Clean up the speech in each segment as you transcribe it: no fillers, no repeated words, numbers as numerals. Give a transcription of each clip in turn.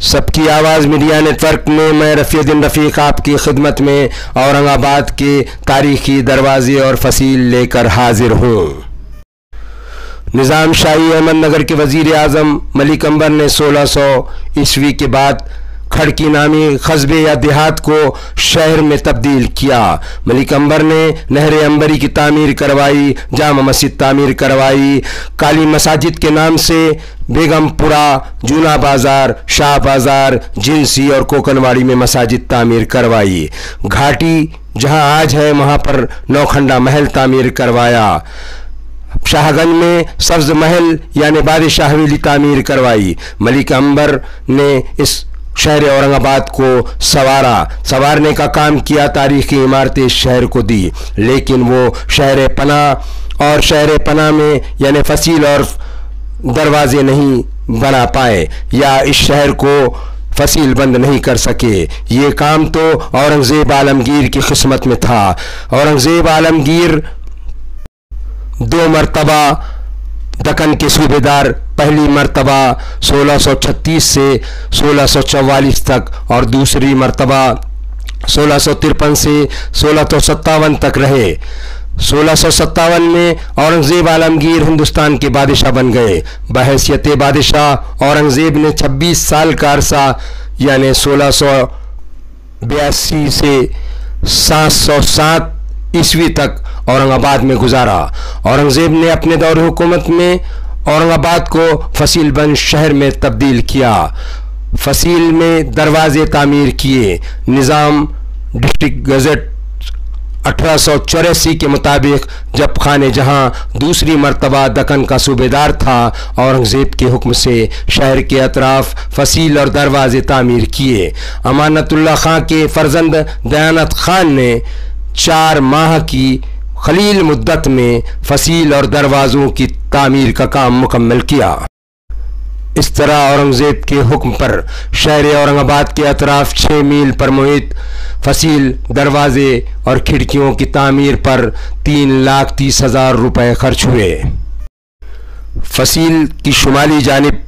सबकी आवाज़ media network में मैं रफ़ीउद्दीन रफ़ीक आपकी खिदमत में औरंगाबाद के तारीख़ी दरवाज़े और फसील लेकर हाजिर हूँ। निज़ाम शाही अहमदनगर के वज़ीर आज़म मलिक अंबर ने 1600 ईस्वी के बाद खड़की नामी कस्बे या देहात को शहर में तब्दील किया। मलिक अंबर ने नहर अंबरी की तामीर करवाई, जामा मस्जिद तामीर करवाई, काली मसाजिद के नाम से बेगमपुरा, जूना बाज़ार, शाह बाज़ार, जिनसी और कोकनवाड़ी में मसाजिद तामीर करवाई। घाटी जहां आज है वहां पर नौखंडा महल तामीर करवाया। शाहगंज में सब्ज़ महल यानी बादशाह हवेली तामीर करवाई। मलिक अंबर ने इस शहर औरंगाबाद को संवारने का काम किया, तारीख़ी इमारतें शहर को दी, लेकिन वो शहर पनाह में यानी फसील और दरवाजे नहीं बना पाए या इस शहर को फसील बंद नहीं कर सके। ये काम तो औरंगज़ेब आलमगीर की किस्मत में था। औरंगज़ेब आलमगीर 2 मरतबा दक्कन के सूबेदार, पहली मरतबा 1636 से 1644 तक और दूसरी मरतबा 1653 से 1657 तक रहे। 1657 में औरंगज़ेब आलमगीर हिंदुस्तान के बादशाह बन गए। बहैसियत बादशाह औरंगज़ेब ने 26 साल का अरसा यानी 1682 से 707 ईस्वी तक औरंगाबाद में गुजारा। औरंगज़ेब ने अपने दौर हुकूमत में औरंगाबाद को फसील बंद शहर में तब्दील किया। फसील में दरवाजे तामीर किए। निज़ाम डिस्ट्रिक्ट गज़ट 1884 के मुताबिक जब खाने जहां दूसरी मरतबा दक्कन का सूबेदार था, औरंगज़ेब के हुक्म से शहर के अतराफ फसील और दरवाजे तामीर किए। अमानतुल्लाह खां के फर्जंद दयानत खान ने 4 माह की खलील मुद्दत में फसील और दरवाज़ों की तामीर का काम मुकम्मल किया। इस तरह औरंगज़ेब के हुक्म पर शहर औरंगाबाद के अतराफ 6 मील पर मुहित फसील, दरवाजे और खिड़कियों की तामीर पर 3,30,000 रुपये खर्च हुए। फसील की शुमाली जानिब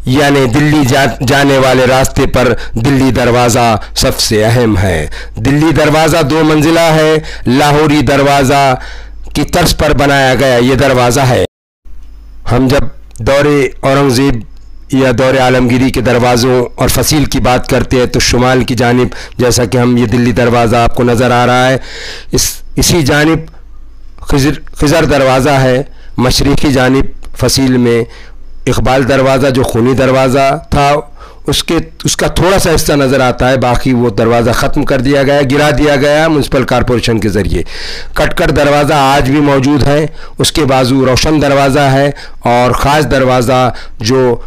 यानी दिल्ली जाने वाले रास्ते पर दिल्ली दरवाज़ा सबसे अहम है। दिल्ली दरवाज़ा 2 मंजिला है। लाहौरी दरवाज़ा की तर्ज पर बनाया गया ये दरवाज़ा है। हम जब दौरे औरंगज़ेब या दौरे आलमगीरी के दरवाज़ों और फसील की बात करते हैं तो शुमाल की जानिब, जैसा कि हम ये दिल्ली दरवाज़ा आपको नज़र आ रहा है, इसी जानिब खिज़र दरवाज़ा है। मशरिक़ी जानिब फसील में इकबाल दरवाज़ा जो खूनी दरवाज़ा था उसका थोड़ा सा हिस्सा नज़र आता है, बाकी वो दरवाज़ा ख़त्म कर दिया गया, गिरा दिया गया म्युनिसिपल कॉरपोरेशन के ज़रिए। कटकर दरवाज़ा आज भी मौजूद है। उसके बाजू रोशन दरवाज़ा है और ख़ास दरवाज़ा जो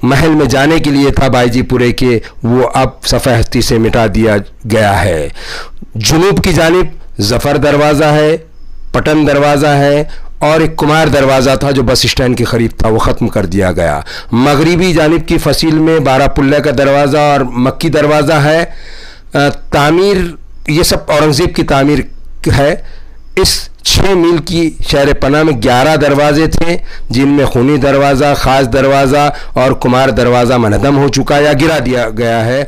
महल में जाने के लिए था बाईजीपुरे के, वो अब सफ़ह हस्ती से मिटा दिया गया है। जुनूब की जानिब ज़फ़र दरवाज़ा है, पटन दरवाज़ा है और एक कुमार दरवाज़ा था जो बस स्टैंड के करीब था, वो ख़त्म कर दिया गया। मगरिबी जानिब की फसील में 12 पुल्ले का दरवाज़ा और मक्की दरवाज़ा है। तामीर ये सब औरंगज़ेब की तामीर है। इस 6 मील की शहर पनाह में 11 दरवाजे थे, जिनमें खूनी दरवाज़ा, ख़ास दरवाज़ा और कुमार दरवाज़ा मनहदम हो चुका या गिरा दिया गया है।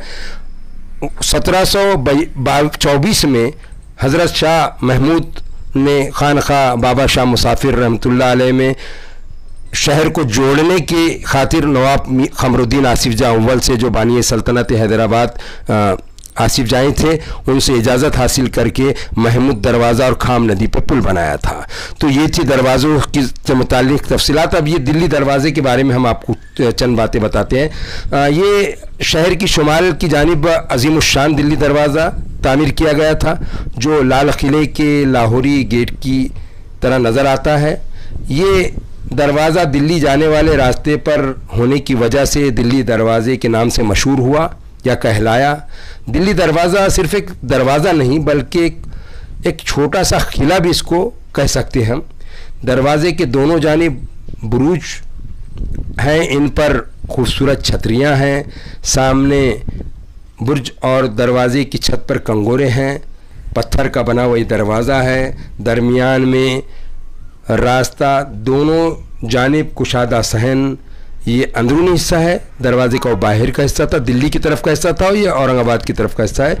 1724 में हज़रत शाह महमूद ने खानखा बाबा शाह मुसाफिर रहमतुल्लाह अलैह में शहर को जोड़ने की खातिर नवाब क़मरुद्दीन आसिफ जाह अव्वल से, जो बानी सल्तनत हैदराबाद आसिफ जाही थे, उनसे इजाज़त हासिल करके महमूद दरवाज़ा और खाम नदी पर पुल बनाया था। तो ये थी दरवाज़ों के मुतालिक तफसीलात। अब ये दिल्ली दरवाज़े के बारे में हम आपको चंद बातें बताते हैं। ये शहर की शुमाल की जानिब अज़ीमुश्शान दिल्ली दरवाज़ा तामीर किया गया था, जो लाल किले के लाहौरी गेट की तरह नज़र आता है। ये दरवाज़ा दिल्ली जाने वाले रास्ते पर होने की वजह से दिल्ली दरवाज़े के नाम से मशहूर हुआ या कहलाया। दिल्ली दरवाज़ा सिर्फ एक दरवाज़ा नहीं बल्कि एक छोटा सा किला भी इसको कह सकते हैं हम। दरवाज़े के दोनों जानिब बुरूज हैं, इन पर खूबसूरत छतरियाँ हैं। सामने बुर्ज और दरवाज़े की छत पर कंगोरे हैं। पत्थर का बना हुआ दरवाज़ा है। दरमियान में रास्ता, दोनों जानिब कुशादा सहन ये अंदरूनी हिस्सा है दरवाजे का, वो बाहर का हिस्सा था, दिल्ली की तरफ का हिस्सा था, और ये औरंगाबाद की तरफ का हिस्सा है।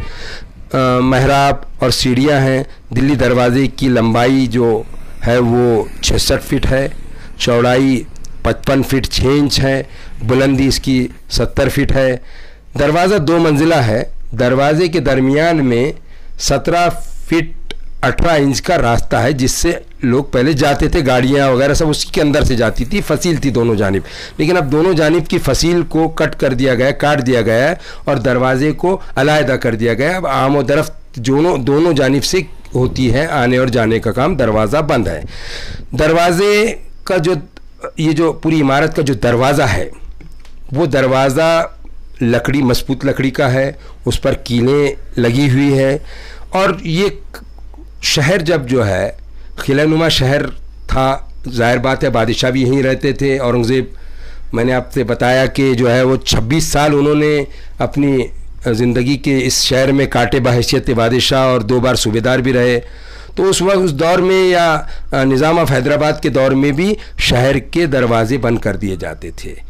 महराब और सीढ़ियाँ हैं। दिल्ली दरवाजे की लंबाई जो है वो 66 फीट है, चौड़ाई 55 फीट 6 इंच है, बुलंदी इसकी 70 फीट है। दरवाज़ा 2 मंजिला है। दरवाजे के दरमियान में 17 फीट 18 इंच का रास्ता है, जिससे लोग पहले जाते थे, गाड़ियाँ वगैरह सब उसके अंदर से जाती थी। फसील थी दोनों जानिब, लेकिन अब दोनों जानिब की फसील को काट दिया गया है और दरवाजे को अलहदा कर दिया गया है। अब आम और रफ्त दोनों जानिब से होती है, आने और जाने का काम। दरवाज़ा बंद है। दरवाजे का ये जो पूरी इमारत का जो दरवाज़ा है, वो दरवाज़ा लकड़ी, मजबूत लकड़ी का है, उस पर कीलें लगी हुई है। और ये शहर जब जो है खिलानुमा शहर था, जाहिर बात है बादशाह भी यहीं रहते थे। औरंगज़ेब, मैंने आपसे बताया कि जो है वो 26 साल उन्होंने अपनी ज़िंदगी के इस शहर में काटे बहैसियत बादशाह, और 2 बार सूबेदार भी रहे। तो उस वक्त उस दौर में या निज़ाम ऑफ हैदराबाद के दौर में भी शहर के दरवाजे बंद कर दिए जाते थे।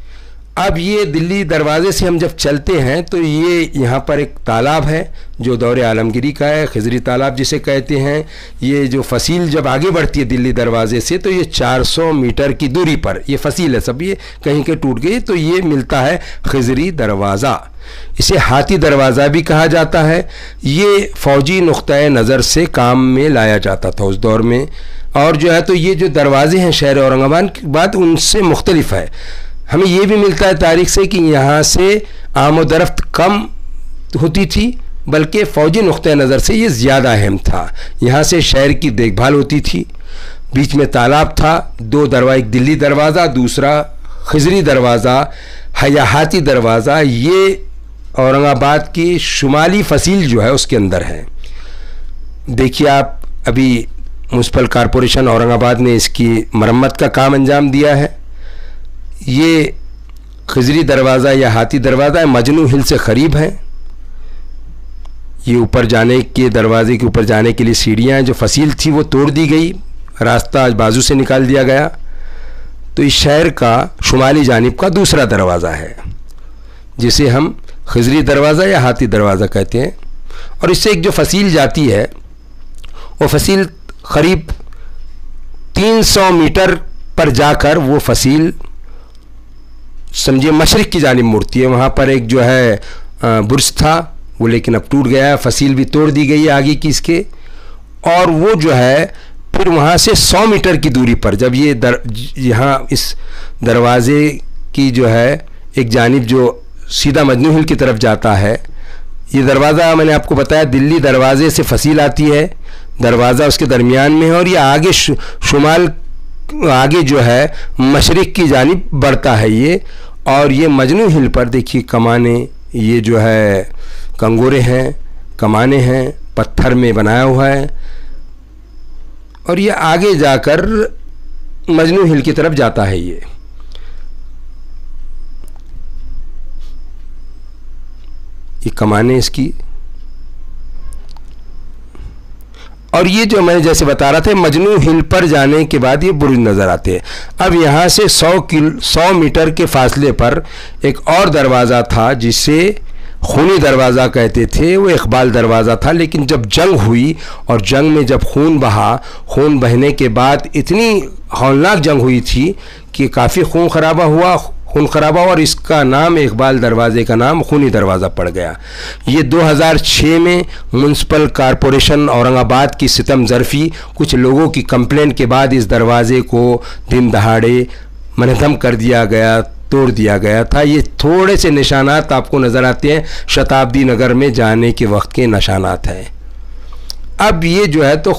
अब ये दिल्ली दरवाजे से हम जब चलते हैं तो ये यहाँ पर एक तालाब है जो दौरे आलमगीरी का है, खिजरी तालाब जिसे कहते हैं। ये जो फसील जब आगे बढ़ती है दिल्ली दरवाजे से, तो ये 400 मीटर की दूरी पर ये फसील है, सब ये कहीं के टूट गई, तो ये मिलता है खिजरी दरवाज़ा। इसे हाथी दरवाज़ा भी कहा जाता है। ये फ़ौजी नुक्ता नज़र से काम में लाया जाता था उस दौर में। और जो है तो ये जो दरवाजे हैं शहर औरंगाबाद के बाद उनसे मुख्तलिफ है। हमें ये भी मिलता है तारीख से कि यहाँ से आमदरफ्त कम होती थी, बल्कि फ़ौजी नुक्ता नज़र से ये ज़्यादा अहम था। यहाँ से शहर की देखभाल होती थी। बीच में तालाब था, 2 दरवाज़ा, एक दिल्ली दरवाज़ा, दूसरा खिजरी दरवाज़ा, हाथी दरवाज़ा। ये औरंगाबाद की शुमाली फसील जो है उसके अंदर है। देखिए आप, अभी म्युनिसिपल कॉरपोरेशन औरंगाबाद ने इसकी मरम्मत का काम अंजाम दिया है। ये खिजरी दरवाज़ा या हाथी दरवाज़ा मजनू हिल से क़रीब है। ये ऊपर जाने के, दरवाजे के ऊपर जाने के लिए सीढ़ियाँ जो फसील थी वो तोड़ दी गई, रास्ता आज बाजू से निकाल दिया गया। तो इस शहर का शुमाली जानिब का दूसरा दरवाज़ा है, जिसे हम खिजरी दरवाज़ा या हाथी दरवाज़ा कहते हैं। और इससे एक जो फसील जाती है, वो फसील क़रीब 300 मीटर पर जाकर वो फसील समझिए मशरिक़ की जानिब मुड़ती है। वहाँ पर एक जो है बुर्ज था, वो लेकिन अब टूट गया है, फसील भी तोड़ दी गई है आगे की इसके। और वो जो है फिर वहाँ से 100 मीटर की दूरी पर, जब ये यहाँ इस दरवाज़े की जो है एक जानिब जो सीधा मजनू हिल की तरफ जाता है, ये दरवाज़ा मैंने आपको बताया दिल्ली दरवाज़े से फसील आती है, दरवाज़ा उसके दरमियान में है, और ये आगे शुमाल आगे जो है मशरिक़ की जानिब बढ़ता है ये। और ये मजनू हिल पर देखिए कमाने, ये जो है कंगोरे हैं, कमाने हैं, पत्थर में बनाया हुआ है, और ये आगे जाकर मजनू हिल की तरफ जाता है। ये कमाने इसकी। और ये जो मैं जैसे बता रहा था, मजनू हिल पर जाने के बाद ये बुर्ज नज़र आते हैं। अब यहाँ से 100 मीटर के फासले पर एक और दरवाज़ा था जिसे खूनी दरवाज़ा कहते थे। वो इकबाल दरवाज़ा था, लेकिन जब जंग हुई और जंग में जब खून बहा, खून बहने के बाद इतनी हौलनाक जंग हुई थी कि काफ़ी खून खराबा हुआ, और इसका नाम, इकबाल दरवाज़े का नाम खूनी दरवाज़ा पड़ गया। ये 2006 में म्युनिसिपल कॉरपोरेशन औरंगाबाद की सितम ज़रफ़ी कुछ लोगों की कंप्लेंट के बाद इस दरवाज़े को दिन दहाड़े मनहदम कर दिया गया, तोड़ दिया गया था। ये थोड़े से निशानात आपको नज़र आते हैं, शताब्दी नगर में जाने के वक्त के निशानात हैं। अब ये जो है तो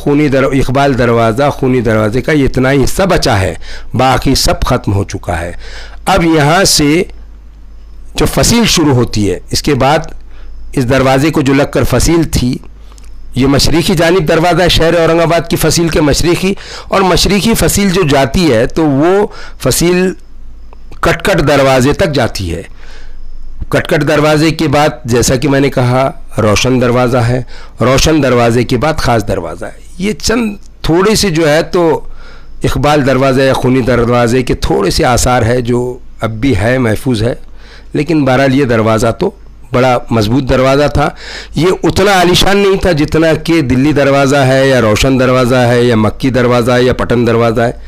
इकबाल दरवाज़ा, खूनी दरवाज़े का इतना ही हिस्सा बचा है, बाकी सब ख़त्म हो चुका है। अब यहाँ से जो फसील शुरू होती है, इसके बाद इस दरवाज़े को जो लगकर फसील थी, ये मशरिक़ी जानिब दरवाज़ा है शहर औरंगाबाद की फसील के मशरिक़ी। और मशरिक़ी फसील जो जाती है तो वो फसील कटकट दरवाज़े तक जाती है। कटकट दरवाज़े के बाद जैसा कि मैंने कहा रोशन दरवाज़ा है, रोशन दरवाज़े के बाद ख़ास दरवाज़ा है। ये चंद थोड़े से जो है तो इकबाल दरवाज़ा या खूनी दरवाज़े के थोड़े से आसार है जो अब भी है, महफूज है, लेकिन बहरहाल ये दरवाज़ा तो बड़ा मजबूत दरवाज़ा था। ये उतना आलीशान नहीं था जितना कि दिल्ली दरवाज़ा है या रोशन दरवाज़ा है या मक्की दरवाज़ा है या पटन दरवाज़ा है,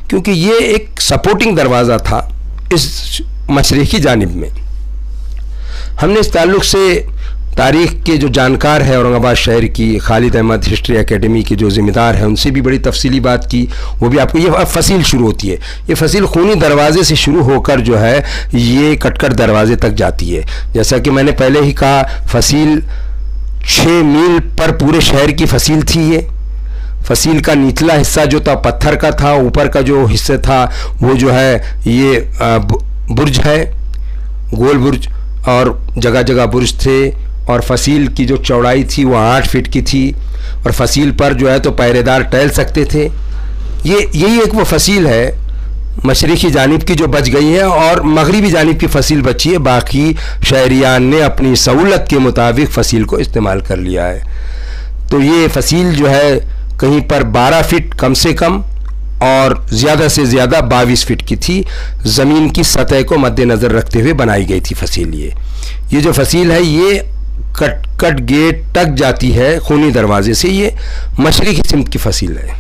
क्योंकि ये एक सपोर्टिंग दरवाज़ा था इस मशरिकी जानिब में। हमने इस ताल्लुक़ से तारीख़ के जो जानकार है औरंगाबाद शहर की, खालिद अहमद हिस्ट्री एकेडमी के जो ज़िम्मेदार हैं, उनसे भी बड़ी तफसीली बात की। वो भी आपको, ये फसील शुरू होती है, ये फसील खूनी दरवाज़े से शुरू होकर जो है ये कटकट दरवाज़े तक जाती है। जैसा कि मैंने पहले ही कहा, फसील 6 मील पर पूरे शहर की फसील थी। ये फसील का निचला हिस्सा जो था पत्थर का था, ऊपर का जो हिस्सा था वो जो है ये बुर्ज है, गोल बुर्ज, और जगह जगह बुर्ज थे। और फसील की जो चौड़ाई थी वो 8 फीट की थी, और फसील पर जो है तो पहरेदार टहल सकते थे। यही एक वो फसील है मशरिकी जानिब की जो बच गई है, और मगरिबी जानिब की फसील बची है। बाकी शहरियान ने अपनी सहूलत के मुताबिक फ़सील को इस्तेमाल कर लिया है। तो ये फ़सील जो है कहीं पर 12 फीट कम से कम और ज़्यादा से ज़्यादा 22 फीट की थी। ज़मीन की सतह को मद्देनज़र रखते हुए बनाई गई थी फ़सील। ये जो फ़सील है ये कटकट गेट तक जाती है खूनी दरवाज़े से। ये मशरिकी सिमत की फ़सील है।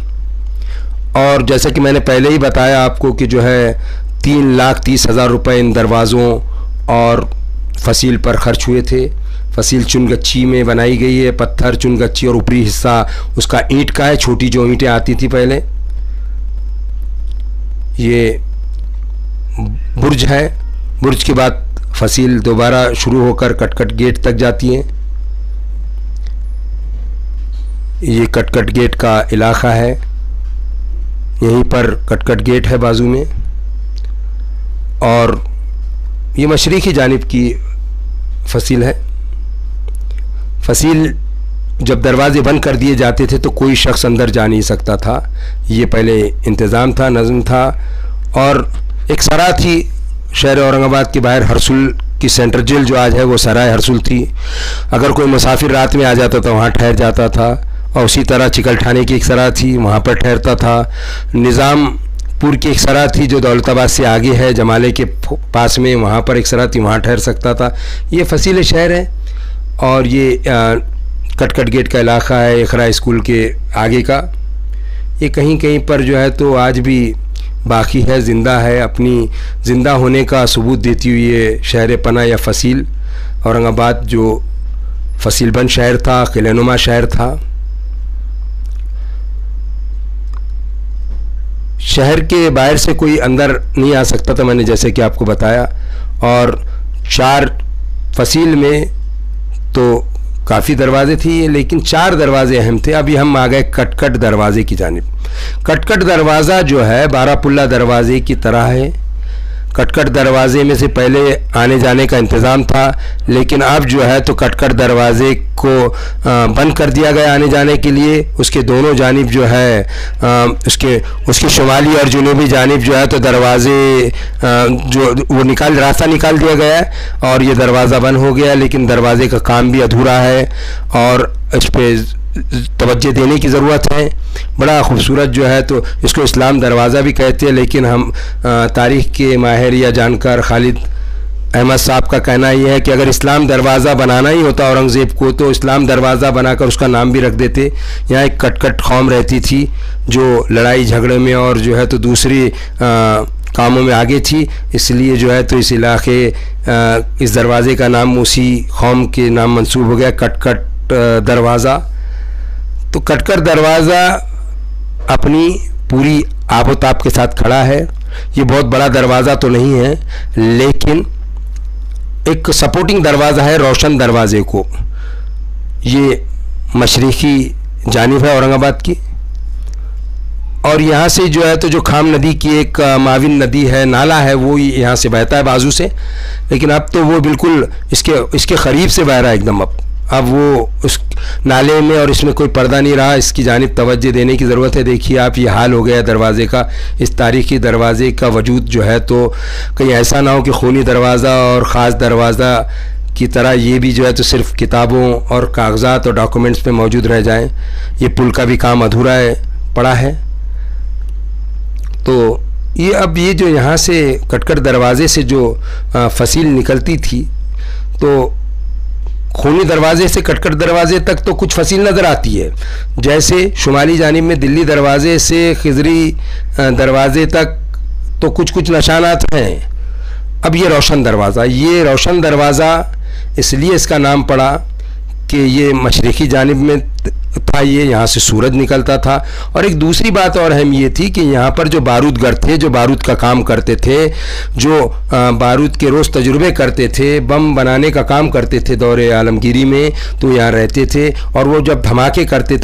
और जैसा कि मैंने पहले ही बताया आपको कि जो है 3,30,000 रुपये इन दरवाज़ों और फ़सील पर खर्च हुए थे। फ़सील चुनगच्ची में बनाई गई है, पत्थर चुनगच्ची, और ऊपरी हिस्सा उसका ईंट का है, छोटी जो ईंटें आती थी पहले। ये बुर्ज है, बुर्ज के बाद फ़सील दोबारा शुरू होकर कटकट गेट तक जाती हैं। ये कटकट गेट का इलाका है, यहीं पर कटकट गेट है बाजू में। और ये मशरिकी जानिब की फ़सील है। फ़सील जब दरवाज़े बंद कर दिए जाते थे तो कोई शख्स अंदर जा नहीं सकता था। ये पहले इंतज़ाम था, नज़म था। और एक सरा थी शहर औरंगाबाद के बाहर, हरसुल की सेंट्रल जेल जो आज है वो सराय हरसुल थी। अगर कोई मुसाफिर रात में आ जाता तो वहाँ ठहर जाता था। और उसी तरह चिकलठाने की एक सरा थी, वहाँ पर ठहरता था। निज़ामपुर की एक सरा थी जो दौलताबाद से आगे है, जमाले के पास में, वहाँ पर एक सरा थी, वहाँ ठहर सकता था। ये फ़सील शहर है। और ये कटकट गेट का इलाका है, इकरा स्कूल के आगे का। ये कहीं कहीं पर जो है तो आज भी बाकी है, ज़िंदा है। अपनी ज़िंदा होने का सबूत देती हुई ये शहर पना या फ़सील औरंगाबाद जो फ़सील बंद शहर था, किलेनुमा शहर था। शहर के बाहर से कोई अंदर नहीं आ सकता था, मैंने जैसे कि आपको बताया। और 4 फ़सील में तो काफ़ी दरवाज़े थी, लेकिन 4 दरवाज़े अहम थे। अभी हम आ गए कटकट दरवाज़े की जानिब। कटकट दरवाज़ा जो है बारापुल्ला दरवाज़े की तरह है। कटकट दरवाज़े में से पहले आने जाने का इंतज़ाम था, लेकिन अब जो है तो कटकट दरवाज़े को बंद कर दिया गया आने जाने के लिए। उसके दोनों जानिब जो है उसके शुमाली और जुनूबी जानिब जो है तो दरवाज़े जो वो रास्ता निकाल दिया गया है, और ये दरवाज़ा बंद हो गया। लेकिन दरवाज़े का काम भी अधूरा है और इस पर तवज्जो देने की ज़रूरत है। बड़ा खूबसूरत जो है तो इसको इस्लाम दरवाज़ा भी कहते हैं, लेकिन हम तारीख़ के माहिर या जानकार खालिद अहमद साहब का कहना यह है कि अगर इस्लाम दरवाज़ा बनाना ही होता औरंगज़ेब को तो इस्लाम दरवाज़ा बनाकर उसका नाम भी रख देते। यहाँ एक कटकट कौम रहती थी जो लड़ाई झगड़े में और जो है तो दूसरी कामों में आगे थी, इसलिए जो है तो इस इलाके इस दरवाज़े का नाम उसी कौम के नाम मंसूब हो गया, कटकट दरवाज़ा। तो कटकट दरवाज़ा अपनी पूरी आबोताब के साथ खड़ा है। ये बहुत बड़ा दरवाज़ा तो नहीं है, लेकिन एक सपोर्टिंग दरवाज़ा है रोशन दरवाज़े को। ये मशरिकी जानिब है औरंगाबाद की, और यहाँ से जो है तो जो खाम नदी की एक माविन नदी है, नाला है, वो यहाँ से बहता है बाजू से। लेकिन अब तो वो बिल्कुल इसके करीब से बह रहा है एकदम। अब वो उस नाले में और इसमें कोई पर्दा नहीं रहा। इसकी जानिब तवज्जो देने की ज़रूरत है। देखिए आप, ये हाल हो गया दरवाज़े का। इस तारीख़ी दरवाज़े का वजूद जो है तो कहीं ऐसा ना हो कि खूनी दरवाज़ा और ख़ास दरवाज़ा की तरह ये भी जो है तो सिर्फ़ किताबों और कागज़ात और डॉक्यूमेंट्स पे मौजूद रह जाएं। ये पुल का भी काम अधूरा है पड़ा है। तो ये अब ये जो यहाँ से कटकट दरवाज़े से जो फसील निकलती थी, तो खूनी दरवाज़े से कटकट दरवाज़े तक तो कुछ फसील नज़र आती है, जैसे शुमाली जानिब में दिल्ली दरवाज़े से खिजरी दरवाज़े तक तो कुछ कुछ निशानात हैं। अब ये रोशन दरवाज़ा इसलिए इसका नाम पड़ा कि ये मशरिकी जानिब में था, ये यहाँ से सूरज निकलता था। और एक दूसरी बात और अहम ये थी कि यहाँ पर जो बारूदगर थे, जो बारूद का काम करते थे, जो बारूद के रोज़ तजुर्बे करते थे, बम बनाने का काम करते थे दौरे आलमगीरी में, तो यहाँ रहते थे। और वो जब धमाके करते,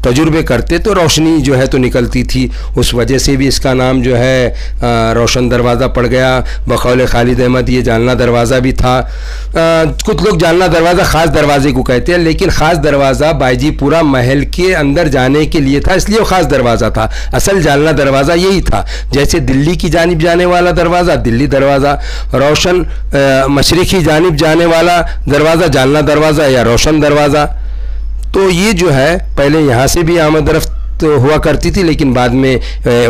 तजुर्बे करते, तो रोशनी जो है तो निकलती थी। उस वजह से भी इसका नाम जो है रोशन दरवाज़ा पड़ गया। बकौल खालिद अहमद ये जालना दरवाज़ा भी था। कुछ लोग जालना दरवाज़ा ख़ास दरवाज़े को कहते हैं, लेकिन ख़ास दरवाज़ा बायजीपुरा महल के अंदर जाने के लिए था, इसलिए वो ख़ास दरवाज़ा था। असल जालना दरवाज़ा यही था। जैसे दिल्ली की जानिब जाने वाला दरवाज़ा दिल्ली दरवाज़ा, रोशन मशरिकी जानिब जाने वाला दरवाज़ा जालना दरवाज़ा या रोशन दरवाज़ा। तो ये जो है पहले यहाँ से भी आमद-रफ्त हुआ करती थी, लेकिन बाद में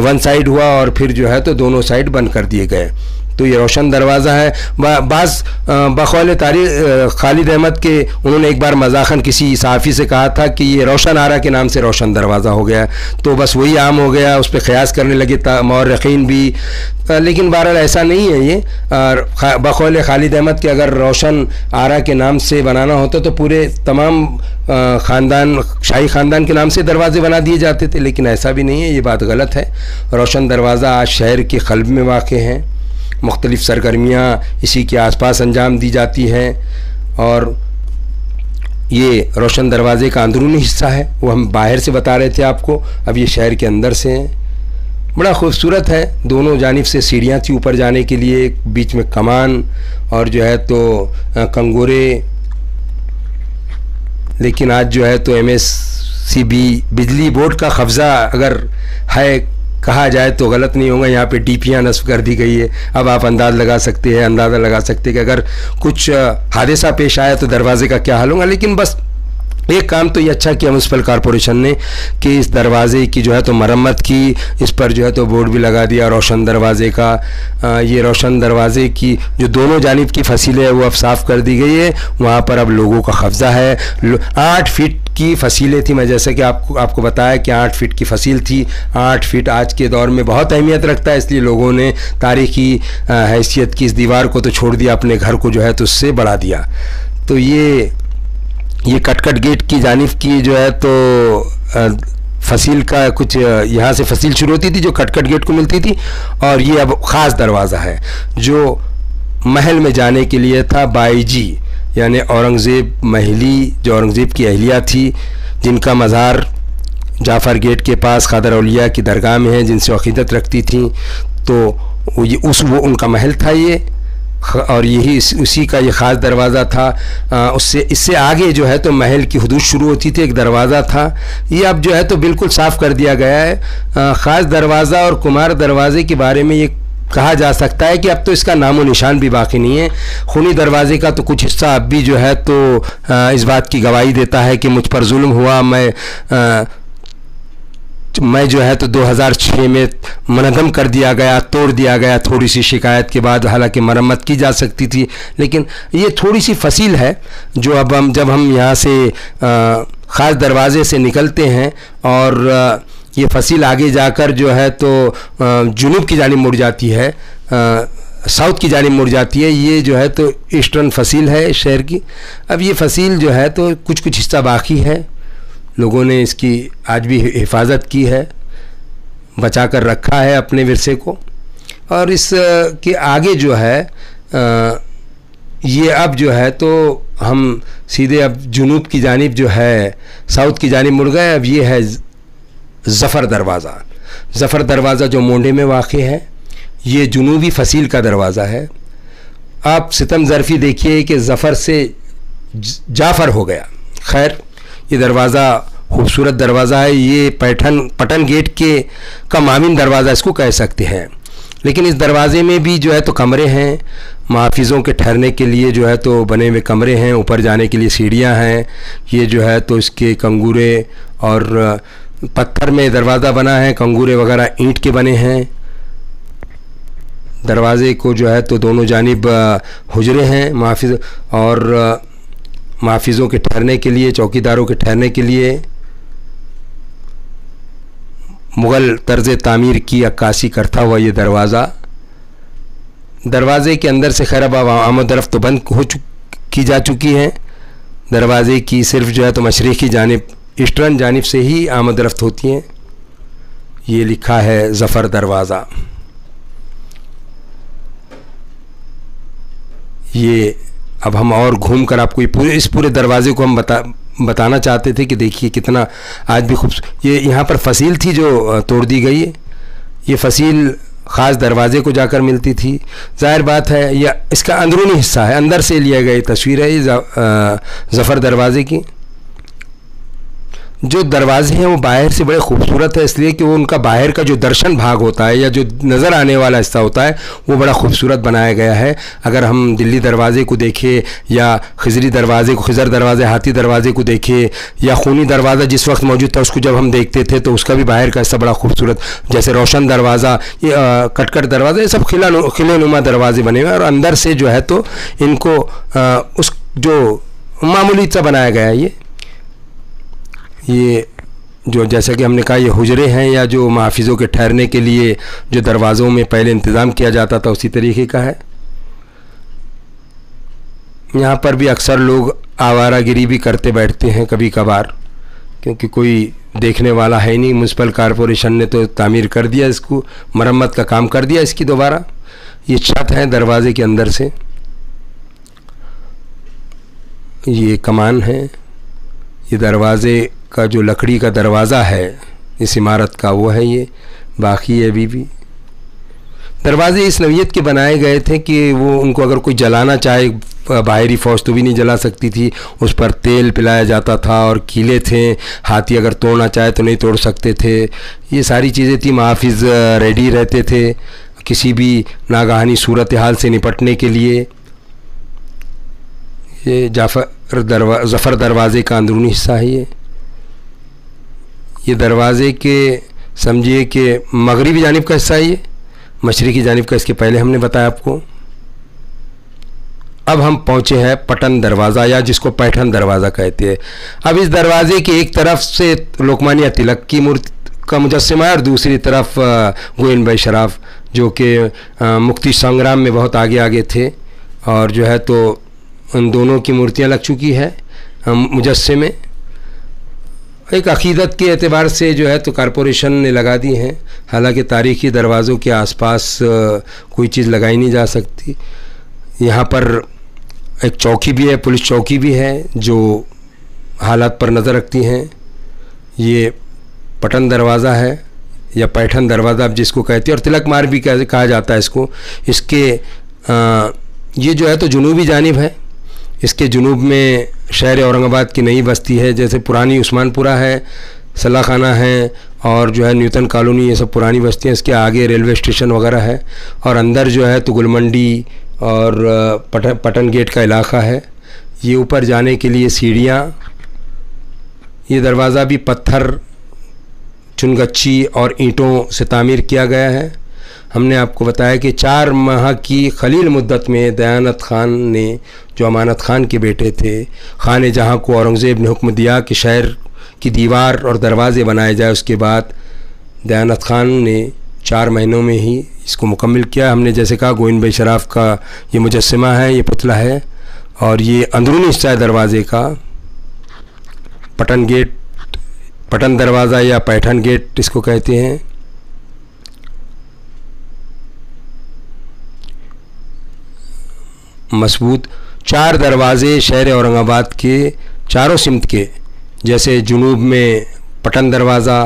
वन साइड हुआ और फिर जो है तो दोनों साइड बंद कर दिए गए। तो ये रोशन दरवाज़ा है। बाज़ बकौल तारीख़ खालिद अहमद के, उन्होंने एक बार मज़ाक़न किसी सहाफ़ी से कहा था कि ये रोशन आरा के नाम से रोशन दरवाज़ा हो गया, तो बस वही आम हो गया, उस पर क़यास करने लगे मौर्रिख़ीन भी। लेकिन बहरहाल ऐसा नहीं है ये। बकौल खालिद अहमद के अगर रोशन आरा के नाम से बनाना होता तो पूरे तमाम ख़ानदान, शाही ख़ानदान के नाम से दरवाज़े बना दिए जाते थे, लेकिन ऐसा भी नहीं है, ये बात गलत है। रोशन दरवाज़ा आज शहर के क़ल्ब में वाक़े हैं। मुख्तलिफ़ सरगर्मियाँ इसी के आसपास अंजाम दी जाती हैं, और ये रोशन दरवाज़े का अंदरूनी हिस्सा है, वो हम बाहर से बता रहे थे आपको, अब ये शहर के अंदर से हैं। बड़ा खूबसूरत है। दोनों जानिब से सीढ़ियाँ थी ऊपर जाने के लिए, बीच में कमान और जो है तो कंगोरे। लेकिन आज जो है तो MSCB बिजली बोर्ड का कब्ज़ा अगर है कहा जाए तो गलत नहीं होगा। यहाँ पे डीपियाँ नस्ब कर दी गई है। अब आप अंदाज़ा लगा सकते हैं कि अगर कुछ हादसा पेश आया तो दरवाज़े का क्या हाल होगा। लेकिन बस एक काम तो ये अच्छा किया म्यूनसिपल कॉरपोरेशन ने कि इस दरवाज़े की जो है तो मरम्मत की, इस पर जो है तो बोर्ड भी लगा दिया रोशन दरवाज़े का। ये रोशन दरवाज़े की जो दोनों जानिब की फसीलें है वो अब साफ़ कर दी गई है। वहाँ पर अब लोगों का कब्ज़ा है। 8 फीट की फसीलें थी, मैं जैसे कि आपको बताया कि 8 फीट की फसील थी। 8 फीट आज के दौर में बहुत अहमियत रखता है, इसलिए लोगों ने तारीख़ी हैसियत की इस दीवार को तो छोड़ दिया, अपने घर को जो है तो उससे बढ़ा दिया। तो ये कटकट गेट की जानिब की जो है तो फसील का कुछ यहाँ से फसील शुरू होती थी जो कटकट गेट को मिलती थी, और ये अब ख़ास दरवाज़ा है जो महल में जाने के लिए था। बाईजी यानी औरंगज़ेब महली, जो औरंगज़ेब की अहलिया थी, जिनका मज़ार जाफ़र गेट के पास ख़ादर औलिया की दरगाह में है, जिनसे अक़ीदत रखती थी, तो वो उनका महल था ये, और यही उसी का ये ख़ास दरवाज़ा था। इससे आगे जो है तो महल की हुदूद शुरू होती थी, एक दरवाज़ा था। ये अब जो है तो बिल्कुल साफ़ कर दिया गया है। ख़ास दरवाज़ा और कुमार दरवाज़े के बारे में ये कहा जा सकता है कि अब तो इसका नामो निशान भी बाकी नहीं है। खूनी दरवाज़े का तो कुछ हिस्सा अब भी जो है तो इस बात की गवाही देता है कि मुझ पर जुल्म हुआ, मैं जो है तो 2006 में मनहदम कर दिया गया, तोड़ दिया गया थोड़ी सी शिकायत के बाद। हालांकि मरम्मत की जा सकती थी, लेकिन ये थोड़ी सी फसील है जो अब जब हम यहाँ से ख़ास दरवाज़े से निकलते हैं और ये फसील आगे जाकर जो है तो जुनूब की जानिब मुड़ जाती है, साउथ की जानिब मुड़ जाती है। ये जो है तो ईस्टर्न फसील है शहर की। अब ये फसील जो है तो कुछ हिस्सा बाकी है, लोगों ने इसकी आज भी हिफाजत की है, बचा कर रखा है अपने विरसे को। और इस के आगे जो है ये अब जो है तो हम सीधे अब जुनूब की जानिब जो है साउथ की जानिब मुड़ गए। अब ये है ज़फ़र दरवाज़ा। ज़फ़र दरवाज़ा जो मोंडे में वाक़ है, ये जुनूबी फसील का दरवाज़ा है। आप सितम ज़रफ़ी देखिए कि ज़फ़र से जाफ़र हो गया। खैर, ये दरवाज़ा खूबसूरत दरवाज़ा है। ये पटन गेट का मामिन दरवाज़ा इसको कह सकते हैं। लेकिन इस दरवाज़े में भी जो है तो कमरे हैं, मुहाफ़िज़ों के ठहरने के लिए जो है तो बने हुए कमरे हैं, ऊपर जाने के लिए सीढ़ियाँ हैं। ये जो है तो इसके कंगूरे और पत्थर में दरवाज़ा बना है, कंगूरे वगैरह ईंट के बने हैं। दरवाज़े को जो है तो दोनों जानिब हुजरे हैं मुहाफ़िज़ और मुहाफ़िज़ों के ठहरने के लिए, चौकीदारों के ठहरने के लिए। मुग़ल तर्ज़ तामीर की अक्कासी करता हुआ ये दरवाज़े के अंदर से खैर अब आमद रफ्त तो बंद की जा चुकी है। दरवाज़े की सिर्फ जो है तो मशरिक़ी जानिब, ईस्टर्न जानिब से ही आमद रफ्त होती हैं। ये लिखा है ज़फ़र दरवाज़ा। ये अब हम और घूम कर आपको इस पूरे दरवाज़े को हम बताना चाहते थे कि देखिए कितना आज भी खूबसूरत। ये यहाँ पर फसील थी जो तोड़ दी गई है। ये फसील ख़ास दरवाज़े को जाकर मिलती थी। ज़ाहिर बात है यह इसका अंदरूनी हिस्सा है, अंदर से लिया गई तस्वीर है ये ज़फ़र दरवाज़े की। जो दरवाजे हैं वो बाहर से बड़े खूबसूरत है, इसलिए कि वो उनका बाहर का जो दर्शन भाग होता है या जो नज़र आने वाला हिस्सा होता है वो बड़ा खूबसूरत बनाया गया है। अगर हम दिल्ली दरवाज़े को देखें या खिज़री दरवाज़े को, खिज़र दरवाज़े, हाथी दरवाज़े को देखें या खूनी दरवाज़ा जिस वक्त मौजूद था उसको जब हम देखते थे तो उसका भी बाहर का हिस्सा बड़ा खूबसूरत, जैसे रोशन दरवाज़ा, ये कटकट दरवाज़ा, ये सब खिले नुमा दरवाजे बने हुए हैं और अंदर से जो है तो इनको उस जो मामूली सा बनाया गया है। ये जो जैसा कि हमने कहा ये हुजरे हैं या जो मुहाफ़िज़ों के ठहरने के लिए जो दरवाज़ों में पहले इंतज़ाम किया जाता था उसी तरीके का है। यहाँ पर भी अक्सर लोग आवारागिरी भी करते बैठते हैं कभी कभार, क्योंकि कोई देखने वाला है नहीं। म्युनिसिपल कॉरपोरेशन ने तो तामीर कर दिया, इसको मरम्मत का काम कर दिया इसकी दोबारा। ये छत है दरवाज़े के अंदर से, ये कमान है। ये दरवाज़े का जो लकड़ी का दरवाज़ा है इस इमारत का वो है ये, बाकी अभी भी दरवाज़े इस नौइयत के बनाए गए थे कि वो उनको अगर कोई जलाना चाहे, बाहरी फ़ौज तो भी नहीं जला सकती थी, उस पर तेल पिलाया जाता था और कीले थे, हाथी अगर तोड़ना चाहे तो नहीं तोड़ सकते थे। ये सारी चीज़ें थी। मुहाफ़िज़ रेडी रहते थे किसी भी नागहानी सूरत हाल से निपटने के लिए। ये ज़फ़र दरवाज़े का अंदरूनी हिस्सा है। ये दरवाज़े के समझिए कि मगरिबी जानिब का हिस्सा है, ये मशरिक़ी जानिब का इसके पहले हमने बताया आपको। अब हम पहुँचे हैं पटन दरवाज़ा या जिसको पैठन दरवाज़ा कहते हैं। अब इस दरवाज़े की एक तरफ से लोकमान्य तिलक की मूर्ति का मुजस्समा है और दूसरी तरफ गोविंद भाई शराफ जो कि मुक्ति संग्राम में बहुत आगे थे और जो है तो उन दोनों की मूर्तियां लग चुकी है मुजस्समे। एक अक़ीदत के एतबार से जो है तो कॉरपोरेशन ने लगा दी हैं, हालांकि तारीख़ी दरवाज़ों के आसपास कोई चीज़ लगाई नहीं जा सकती। यहाँ पर एक चौकी भी है, पुलिस चौकी भी है जो हालात पर नज़र रखती हैं। ये पटन दरवाज़ा है या पैठन दरवाज़ा आप जिसको कहते हैं, और तिलक मार्ग भी कहा जाता है इसको। इसके ये जो है तो जुनूबी जानिब है। इसके जुनूब में शहर औरंगाबाद की नई बस्ती है, जैसे पुरानी उस्मानपुरा है, सलाह खाना है और जो है न्यूटन कॉलोनी, ये सब पुरानी बस्तियाँ। इसके आगे रेलवे स्टेशन वगैरह है और अंदर जो है तो गुलमंडी और पटन गेट का इलाका है। ये ऊपर जाने के लिए सीढ़ियाँ। ये दरवाज़ा भी पत्थर, चुनगच्छी और ईंटों से तामीर किया गया है। हमने आपको बताया कि 4 माह की खलील मुद्दत में दयानत खान ने, जो अमानत खान के बेटे थे, खान जहाँ को औरंगज़ेब ने हुक्म दिया कि शहर की दीवार और दरवाज़े बनाए जाए। उसके बाद दयानत खान ने 4 महीनों में ही इसको मुकम्मल किया। हमने जैसे कहा गोविंद भाई शराफ का ये मुजस्समा है, ये पुतला है और ये अंदरूनी हिस्सा है दरवाज़े का। पटन गेट, पटन दरवाज़ा या पैठन गेट इसको कहते हैं। मजबूत 4 दरवाज़े शहर औरंगाबाद के चारों सिमत के, जैसे जुनूब में पटन दरवाज़ा,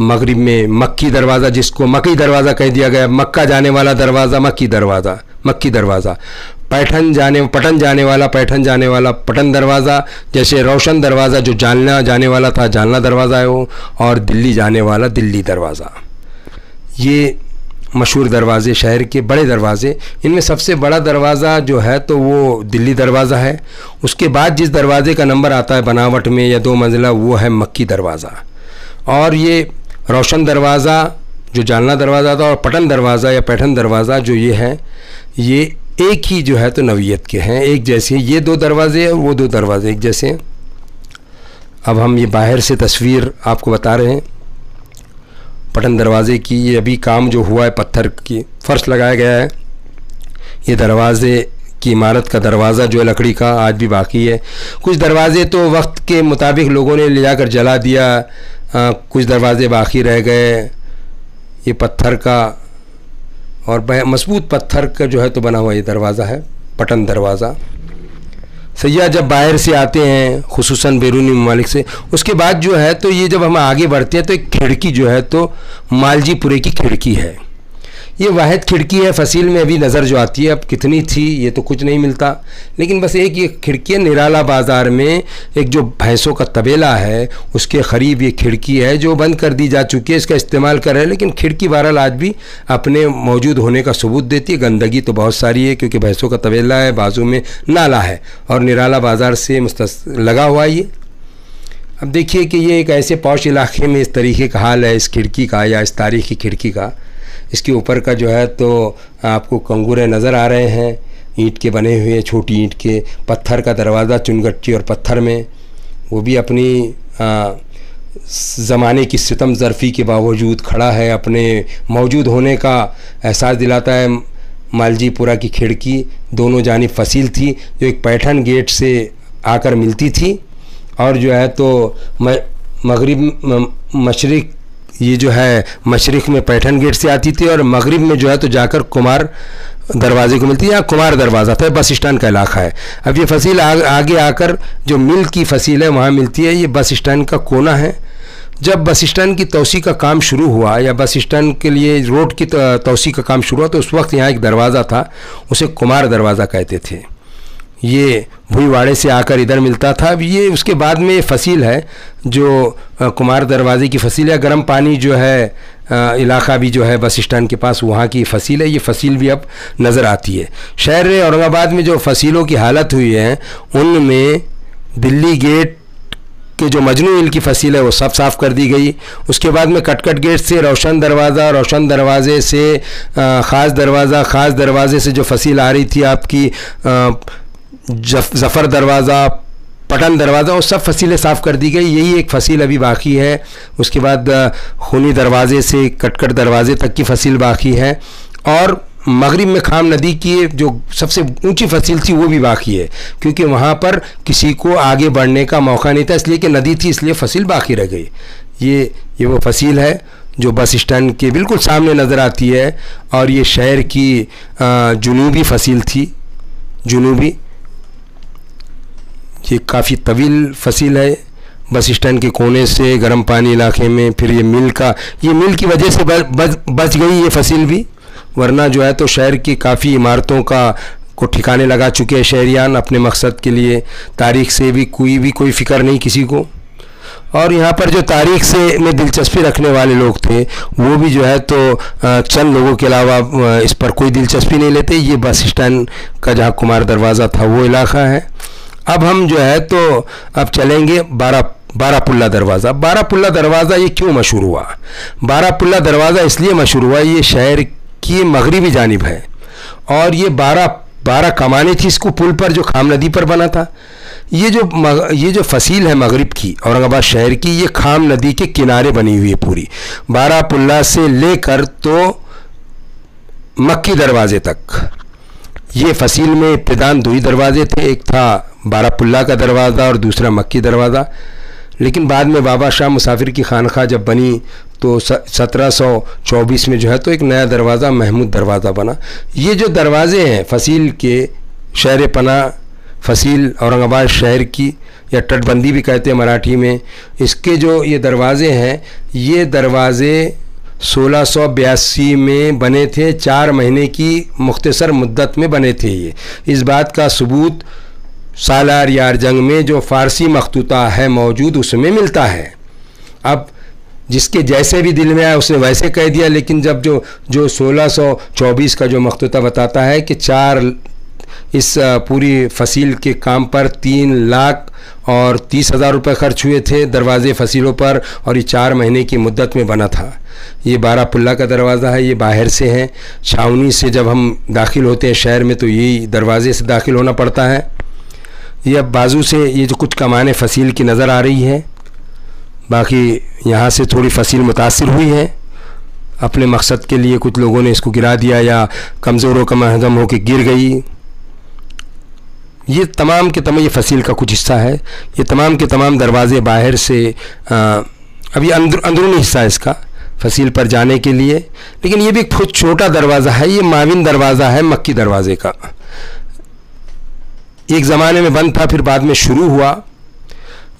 मगरिब में मक्की दरवाज़ा जिसको मक्की दरवाज़ा कह दिया गया, मक्का जाने वाला दरवाज़ा मक्की दरवाज़ा, पटन जाने वाला पटन दरवाज़ा, जैसे रोशन दरवाज़ा जो जालना जाने वाला था जालना दरवाज़ा है वो, और दिल्ली जाने वाला दिल्ली दरवाज़ा। ये मशहूर दरवाज़े शहर के बड़े दरवाज़े। इनमें सबसे बड़ा दरवाज़ा जो है तो वो दिल्ली दरवाज़ा है। उसके बाद जिस दरवाज़े का नंबर आता है बनावट में या 2 मंजिला, वो है मक्की दरवाज़ा। और ये रोशन दरवाज़ा जो जालना दरवाज़ा था और पटन दरवाज़ा या पैठन दरवाज़ा जो ये हैं, ये एक ही जो है तो नवीयत के हैं, एक जैसे। ये 2 दरवाजे और वो 2 दरवाजे एक जैसे हैं। अब हम ये बाहर से तस्वीर आपको बता रहे हैं पटन दरवाज़े की। ये अभी काम जो हुआ है, पत्थर की फर्श लगाया गया है। ये दरवाज़े की इमारत का दरवाज़ा जो है लकड़ी का आज भी बाकी है। कुछ दरवाज़े तो वक्त के मुताबिक लोगों ने ले जाकर जला दिया, कुछ दरवाज़े बाकी रह गए। ये पत्थर का और मजबूत पत्थर का जो है तो बना हुआ ये दरवाज़ा है, पटन दरवाज़ा। सैयाह जब बाहर से आते हैं, खुसूसन बैरूनी ममालिक से, उसके बाद जो है तो ये जब हम आगे बढ़ते हैं तो एक खिड़की जो है तो मालजीपुरे की खिड़की है। ये वाहिद खिड़की है फसील में अभी नज़र जो आती है। अब कितनी थी ये तो कुछ नहीं मिलता, लेकिन बस एक ये खिड़की है। निराला बाज़ार में एक जो भैंसों का तबेला है उसके करीब ये खिड़की है जो बंद कर दी जा चुकी है। इसका इस्तेमाल कर रहे हैं, लेकिन खिड़की बहरहाल आज भी अपने मौजूद होने का सबूत देती है। गंदगी तो बहुत सारी है क्योंकि भैंसों का तबेला है, बाजू में नाला है और निराला बाज़ार से लगा हुआ है ये। अब देखिए कि ये एक ऐसे पौश इलाके में इस तरीके का हाल है इस खिड़की का या इस तारीख़ी खिड़की का। इसके ऊपर का जो है तो आपको कंगूरे नज़र आ रहे हैं, ईंट के बने हुए, छोटी ईंट के। पत्थर का दरवाज़ा चुनगट्टी और पत्थर में, वो भी अपनी ज़माने की सितम ज़रफ़ी के बावजूद खड़ा है, अपने मौजूद होने का एहसास दिलाता है। मालजीपुरा की खिड़की दोनों जानिब फसील थी जो एक पैठन गेट से आकर मिलती थी और जो है तो मशरिक ये जो है मशरिक़ में पैठन गेट से आती थी और मगरिब में जो है तो जाकर कुमार दरवाज़े को मिलती है। यहाँ कुमार दरवाज़ा था, बस स्टैंड का इलाका है। अब ये फसील आगे आकर जो मिल की फसील है वहाँ मिलती है। ये बस स्टैंड का कोना है। जब बस स्टैंड की तोसी का काम शुरू हुआ या बस स्टैंड के लिए रोड की तोसी का काम शुरू हुआ तो उस वक्त यहाँ एक दरवाज़ा था, उसे कुमार दरवाज़ा कहते थे। ये भुईवाड़े से आकर इधर मिलता था। अब ये उसके बाद में फसील है जो कुमार दरवाज़े की फसील है। गर्म पानी जो है इलाका भी जो है बस स्टैंड के पास, वहाँ की फसील है। ये फसील भी अब नज़र आती है। शहर औरंगाबाद में जो फसीलों की हालत हुई है उनमें दिल्ली गेट के जो मजनू इल की फसील है वो सब साफ़ कर दी गई। उसके बाद में कटकट गेट से रोशन दरवाज़ा, रोशन दरवाज़े से ख़ास दरवाज़ा, ख़ास दरवाज़े से जो फसील आ रही थी आपकी ज़फ़र दरवाज़ा, पटन दरवाज़ा, वो सब फसीलें साफ़ कर दी गई। यही एक फ़सील अभी बाकी है। उसके बाद खूनी दरवाज़े से कटकट दरवाज़े तक की फ़सील बाकी है और मगरिब में खाम नदी की जो सबसे ऊंची फसील थी वो भी बाकी है क्योंकि वहाँ पर किसी को आगे बढ़ने का मौका नहीं था, इसलिए कि नदी थी, इसलिए फसील बाकी रह गई। ये वो फसील है जो बस स्टैंड के बिल्कुल सामने नज़र आती है और ये शहर की जुनूबी फसील थी। जुनूबी ये काफ़ी तवील फसील है। बस स्टैंड के कोने से गर्म पानी इलाके में, फिर ये मिल की वजह से बच गई ये फसील भी, वरना जो है तो शहर की काफ़ी इमारतों को ठिकाने लगा चुके हैं शहरियान अपने मकसद के लिए। तारीख़ से भी कोई फ़िक्र नहीं किसी को। और यहाँ पर जो तारीख़ से में दिलचस्पी रखने वाले लोग थे वो भी जो है तो चंद लोगों के अलावा इस पर कोई दिलचस्पी नहीं लेते। ये बस स्टैंड का जहाँ कुमार दरवाज़ा था वो इलाका है। अब हम जो है तो अब चलेंगे बारापुल्ला दरवाज़ा। बारापुल्ला दरवाज़ा ये क्यों मशहूर हुआ? बारापुल्ला दरवाज़ा इसलिए मशहूर हुआ, ये शहर की मगरिबी जानिब है और ये 12 कमानें थी इसको पुल पर जो खाम नदी पर बना था। ये जो फसील है मगरिब की औरंगाबाद शहर की, ये खाम नदी के किनारे बनी हुई है पूरी। बारापुल्ला से लेकर तो मक्की दरवाज़े तक ये फसील में इब्तिदान 2 ही दरवाजे थे, एक था बारापुल्ला का दरवाज़ा और दूसरा मक्की दरवाज़ा। लेकिन बाद में बाबा शाह मुसाफिर की खानखा जब बनी तो 1724 में जो है तो एक नया दरवाज़ा महमूद दरवाज़ा बना। ये जो दरवाज़े हैं फसील के, शहर पना फसील औरंगाबाद शहर की या तटबंदी भी कहते हैं मराठी में, इसके जो ये दरवाज़े हैं ये दरवाज़े 1682 में बने थे। 4 महीने की मुख्तसर मुद्दत में बने थे ये। इस बात का सबूत सालार यार जंग में जो फ़ारसी मखतूता है मौजूद उसमें मिलता है। अब जिसके जैसे भी दिल में आया उसने वैसे कह दिया, लेकिन जब जो 1624 का जो मखतूता बताता है कि इस पूरी फसील के काम पर 3 लाख और 30,000 रुपये खर्च हुए थे दरवाजे फसीलों पर, और ये 4 महीने की मुद्दत में बना था। ये बारापुल्ला का दरवाज़ा है, ये बाहर से है। छावनी से जब हम दाखिल होते हैं शहर में तो यही दरवाजे से दाखिल होना पड़ता है। ये अब बाजू से ये जो कुछ कमाने फसील की नज़र आ रही है, बाकी यहाँ से थोड़ी फसील मुतासिर हुई है। अपने मकसद के लिए कुछ लोगों ने इसको गिरा दिया या कमज़ोरों का महजम होकर गिर गई। ये तमाम के तमाम ये फसील का कुछ हिस्सा है। ये तमाम के तमाम दरवाज़े बाहर से अभी अंदरूनी हिस्सा है इसका फसील पर जाने के लिए, लेकिन ये भी एक बहुत छोटा दरवाज़ा है। ये माविन दरवाज़ा है मक्की दरवाज़े का। एक ज़माने में बंद था, फिर बाद में शुरू हुआ।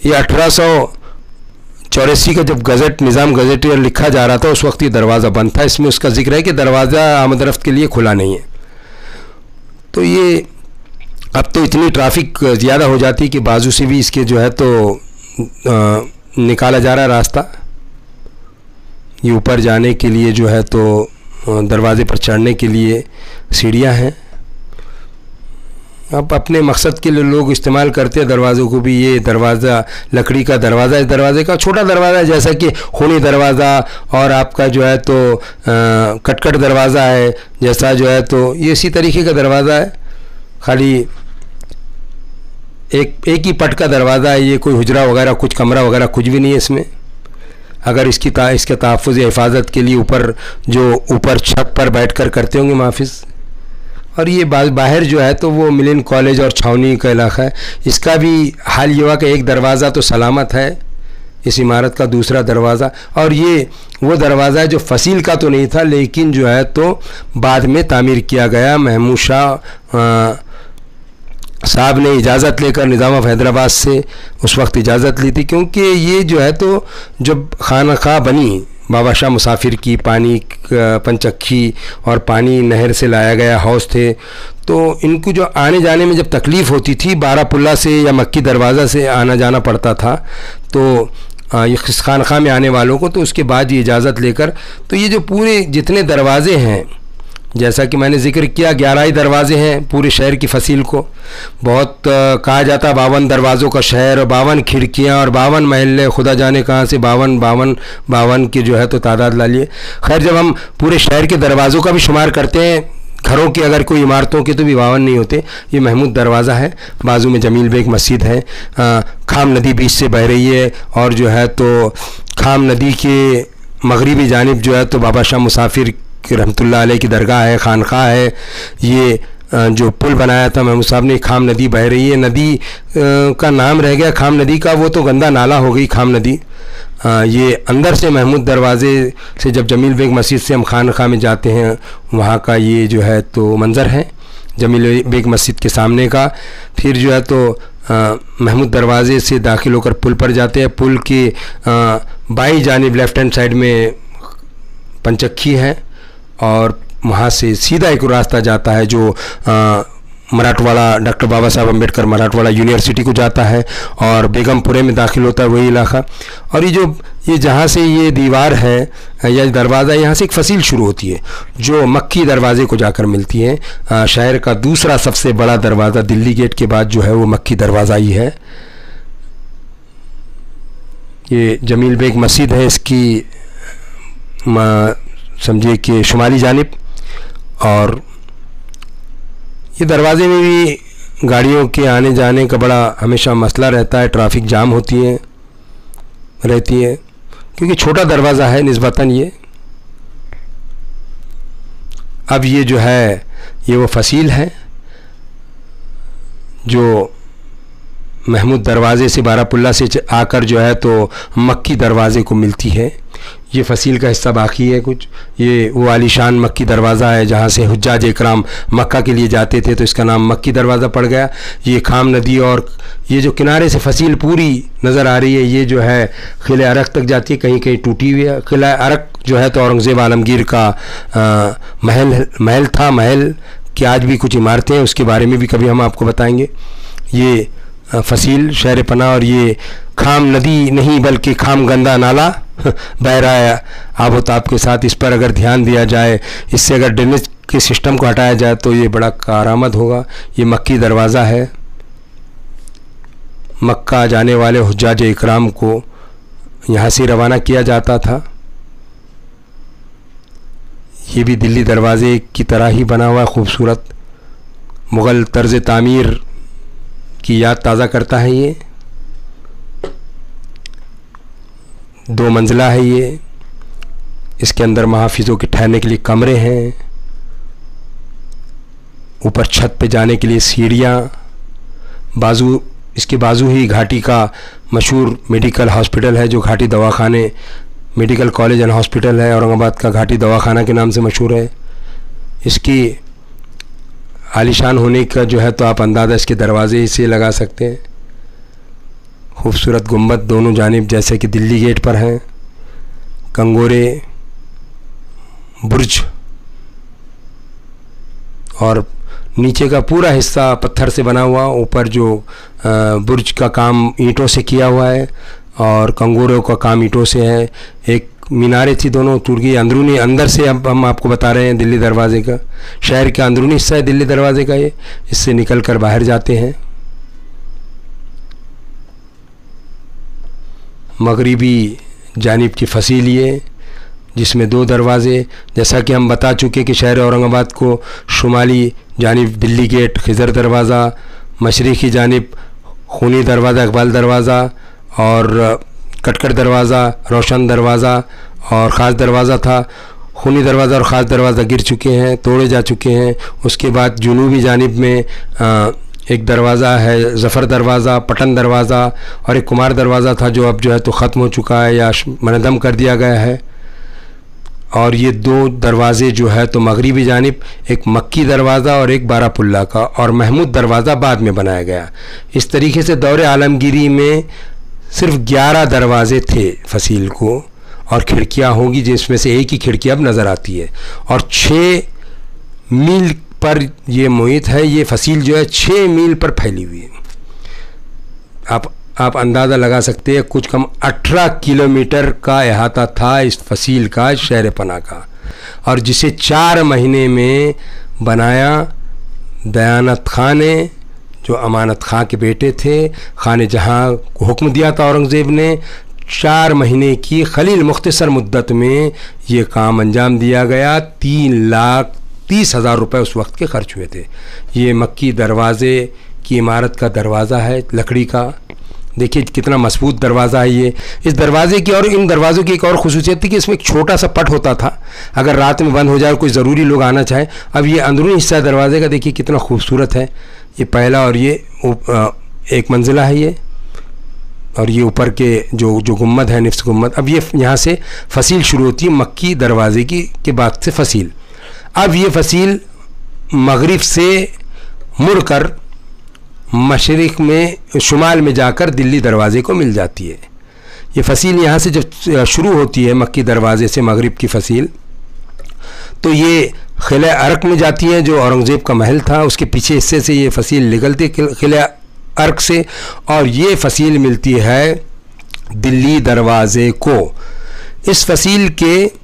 ये 1884 का जब गज़ट निज़ाम गज़टियर लिखा जा रहा था उस वक्त ये दरवाज़ा बंद था। इसमें उसका जिक्र है कि दरवाज़ा आमद रफ्त के लिए खुला नहीं है। तो ये अब तो इतनी ट्रैफिक ज़्यादा हो जाती है कि बाजू से भी इसके जो है तो निकाला जा रहा है रास्ता। ये ऊपर जाने के लिए जो है तो दरवाज़े पर चढ़ने के लिए सीढ़ियाँ हैं। अब अपने मकसद के लिए लोग इस्तेमाल करते हैं दरवाज़ों को भी। ये दरवाज़ा लकड़ी का दरवाज़ा, इस दरवाज़े का छोटा दरवाज़ा है, जैसा कि खूनी दरवाज़ा और आपका जो है तो कटकट दरवाज़ा है, जैसा जो है तो ये इसी तरीके का दरवाज़ा है। खाली एक ही पट का दरवाज़ा है। ये कोई हुजरा वगैरह कुछ कमरा वगैरह कुछ भी नहीं है इसमें। अगर इसके तहफ़्फ़ुज़ या हिफाजत के लिए ऊपर छत पर बैठकर करते होंगे मुहाफ़िज़। और ये बाहर जो है तो वो मिलिन कॉलेज और छावनी का इलाक़ा है। इसका भी हाल ये हुआ कि एक दरवाज़ा तो सलामत है इस इमारत का, दूसरा दरवाज़ा, और ये वो दरवाज़ा है जो फसील का तो नहीं था लेकिन जो है तो बाद में तामीर किया गया। महमूद शाह साहब ने इजाज़त लेकर निज़ाम ऑफ हैदराबाद से उस वक्त इजाज़त ली थी, क्योंकि ये जो है तो जब खानक़ाह बनी बाबा शाह मुसाफिर की, पानी पंचक्खी और पानी नहर से लाया गया हौज़ थे, तो इनको जो आने जाने में जब तकलीफ़ होती थी बारापुल्ला से या मक्की दरवाज़ा से आना जाना पड़ता था, तो इस खानक़ाह में आने वालों को, तो उसके बाद ये इजाज़त लेकर तो ये जो पूरे जितने दरवाज़े हैं, जैसा कि मैंने जिक्र किया 11 ही दरवाज़े हैं पूरे शहर की फसील को। बहुत कहा जाता है 52 दरवाज़ों का शहर और 52 खिड़कियाँ और 52 महल्ले, खुदा जाने कहाँ से 52 की जो है तो तादाद ला लिए। खैर जब हम पूरे शहर के दरवाज़ों का भी शुमार करते हैं, घरों के अगर कोई इमारतों के, तो भी 52 नहीं होते। ये महमूद दरवाज़ा है, बाजू में जमील बेग मस्जिद है, खाम नदी बीच से बह रही है, और जो है तो खाम नदी के मगरिबी जानिब जो है तो बाबा शाह मुसाफिर रहमतुल्लाह अलैह की दरगाह है, खानक़ाह है। ये जो पुल बनाया था महमूद साहब ने, खाम नदी बह रही है। नदी का नाम रह गया खाम नदी का, वो तो गंदा नाला हो गई खाम नदी। ये अंदर से महमूद दरवाज़े से जब जमील बेग मस्जिद से हम खानक़ाह में जाते हैं, वहाँ का ये जो है तो मंज़र है जमील बेग मस्जिद के सामने का। फिर जो है तो महमूद दरवाज़े से दाखिल होकर पुल पर जाते हैं। पुल के बाईं जानिब लेफ़्ट हैंड साइड में पंचक्खी है, और वहाँ से सीधा एक रास्ता जाता है जो मराठवाड़ा, डॉक्टर बाबा साहब अम्बेडकर मराठवाड़ा यूनिवर्सिटी को जाता है, और बेगमपुरे में दाखिल होता है वही इलाका। और ये जहाँ से ये दीवार है या दरवाज़ा, यहाँ से एक फसील शुरू होती है जो मक्की दरवाज़े को जाकर मिलती है। शहर का दूसरा सबसे बड़ा दरवाज़ा दिल्ली गेट के बाद जो है वो मक्की दरवाज़ा ही है। ये जमील बेग मस्जिद है इसकी समझिए कि शुमाली जानिब, और ये दरवाज़े में भी गाड़ियों के आने जाने का बड़ा हमेशा मसला रहता है, ट्रैफिक जाम रहती है, क्योंकि छोटा दरवाज़ा है निस्बतन ये। अब ये जो है ये वो फसील है जो महमूद दरवाज़े से बारापुल्ला से आकर जो है तो मक्की दरवाज़े को मिलती है। ये फसील का हिस्सा बाकी है कुछ। ये वो आलीशान मक्की दरवाज़ा है जहाँ से हुज्जाज इकराम मक्का के लिए जाते थे, तो इसका नाम मक्की दरवाज़ा पड़ गया। ये खाम नदी और ये जो किनारे से फसील पूरी नज़र आ रही है, ये जो है किले अरक तक जाती है, कहीं कहीं टूटी हुई है। किला अरक जो है तो औरंगज़ेब आलमगीर का महल था, महल की आज भी कुछ इमारतें हैं, उसके बारे में भी कभी हम आपको बताएंगे। ये फसील शहर पना, और ये खाम नदी नहीं बल्कि खाम गंदा नाला बह रहा है आबोताब के साथ। इस पर अगर ध्यान दिया जाए, इससे अगर ड्रेनेज के सिस्टम को हटाया जाए तो ये बड़ा कारआमद होगा। ये मक्की दरवाज़ा है, मक्का जाने वाले हुज्जाज इकराम को यहाँ से रवाना किया जाता था। ये भी दिल्ली दरवाज़े की तरह ही बना हुआ खूबसूरत मुग़ल तर्ज़ तामीर की याद ताज़ा करता है। ये 2 मंजिला है। ये इसके अंदर महाफिज़ों के ठहरने के लिए कमरे हैं, ऊपर छत पे जाने के लिए सीढ़ियाँ, इसके बाजू ही घाटी का मशहूर मेडिकल हॉस्पिटल है, जो घाटी दवाखाने मेडिकल कॉलेज एंड हॉस्पिटल है, औरंगाबाद का घाटी दवाखाना के नाम से मशहूर है। इसकी आलीशान होने का जो है तो आप अंदाज़ा इसके दरवाजे से लगा सकते हैं। खूबसूरत गुंबद दोनों जानिब जैसे कि दिल्ली गेट पर हैं, कंगोरे, बुर्ज, और नीचे का पूरा हिस्सा पत्थर से बना हुआ, ऊपर जो बुर्ज का काम ईंटों से किया हुआ है और कंगोरों का काम ईंटों से है। एक मीनारें थी दोनों तुर्की अंदरूनी, अंदर से अब हम आपको बता रहे हैं दिल्ली दरवाज़े का, शहर का अंदरूनी हिस्सा है दिल्ली दरवाज़े का। ये इससे निकल कर बाहर जाते हैं। मगरिबी जानिब की फसील ये, जिसमें 2 दरवाज़े, जैसा कि हम बता चुके कि शहर औरंगाबाद को शुमाली जानिब दिल्ली गेट, खिज़र दरवाज़ा, मशरिक़ी जानिब खूनी दरवाज़ा, इकबाल दरवाज़ा और कटकट दरवाज़ा, रोशन दरवाज़ा और ख़ास दरवाज़ा था। खूनी दरवाज़ा और ख़ास दरवाज़ा गिर चुके हैं, तोड़े जा चुके हैं। उसके बाद जुनूबी जानिब में एक दरवाज़ा है ज़फ़र दरवाज़ा, पटन दरवाज़ा, और एक कुमार दरवाज़ा था जो अब जो है तो ख़त्म हो चुका है या मनदम कर दिया गया है। और ये 2 दरवाज़े जो है तो मगरिबी जानिब, एक मक्की दरवाज़ा और एक बारापुल्ला का, और महमूद दरवाज़ा बाद में बनाया गया। इस तरीके से दौरे आलमगीरी में सिर्फ 11 दरवाज़े थे फसील को, और खिड़कियाँ होंगी जिसमें से एक ही खिड़की अब नज़र आती है। और 6 मील पर ये मुहित है। ये फसील जो है 6 मील पर फैली हुई है। आप अंदाज़ा लगा सकते हैं, कुछ कम 18 किलोमीटर का अहाता था इस फसील का, शहर पना का, और जिसे 4 महीने में बनाया दयानत खां ने, जो अमानत खां के बेटे थे। खान जहाँ को हुक्म दिया था औरंगज़ेब ने, 4 महीने की खलील मुख्तसर मुद्दत में ये काम अंजाम दिया गया। 3,30,000 रुपये उस वक्त के खर्च हुए थे। ये मक्की दरवाज़े की इमारत का दरवाज़ा है, लकड़ी का। देखिए कितना मजबूत दरवाज़ा है ये। इस दरवाज़े की और इन दरवाज़ों की एक और खुसूसियत थी कि इसमें एक छोटा सा पट होता था, अगर रात में बंद हो जाए, कोई ज़रूरी लोग आना चाहे। अब ये अंदरूनी हिस्सा दरवाज़े का देखिए कितना खूबसूरत है। ये पहला, और ये 1 मंजिला है ये, और ये ऊपर के जो गुम्मद है, निफ्स गुम्मद। अब ये यहाँ से फसील शुरू होती है, मक्की दरवाज़े की के बाद से फसील। अब ये फसील मगरिब से मुड़कर मशरिक़ में, शुमाल में जाकर दिल्ली दरवाज़े को मिल जाती है। ये फसील यहाँ से जब शुरू होती है मक्की दरवाज़े से मगरिब की फसील, तो ये क़िले अर्क में जाती है, जो औरंगज़ेब का महल था। उसके पीछे हिस्से से ये फसील निकलती है क़िले अर्क से, और ये फसील मिलती है दिल्ली दरवाज़े को। इस फसील के,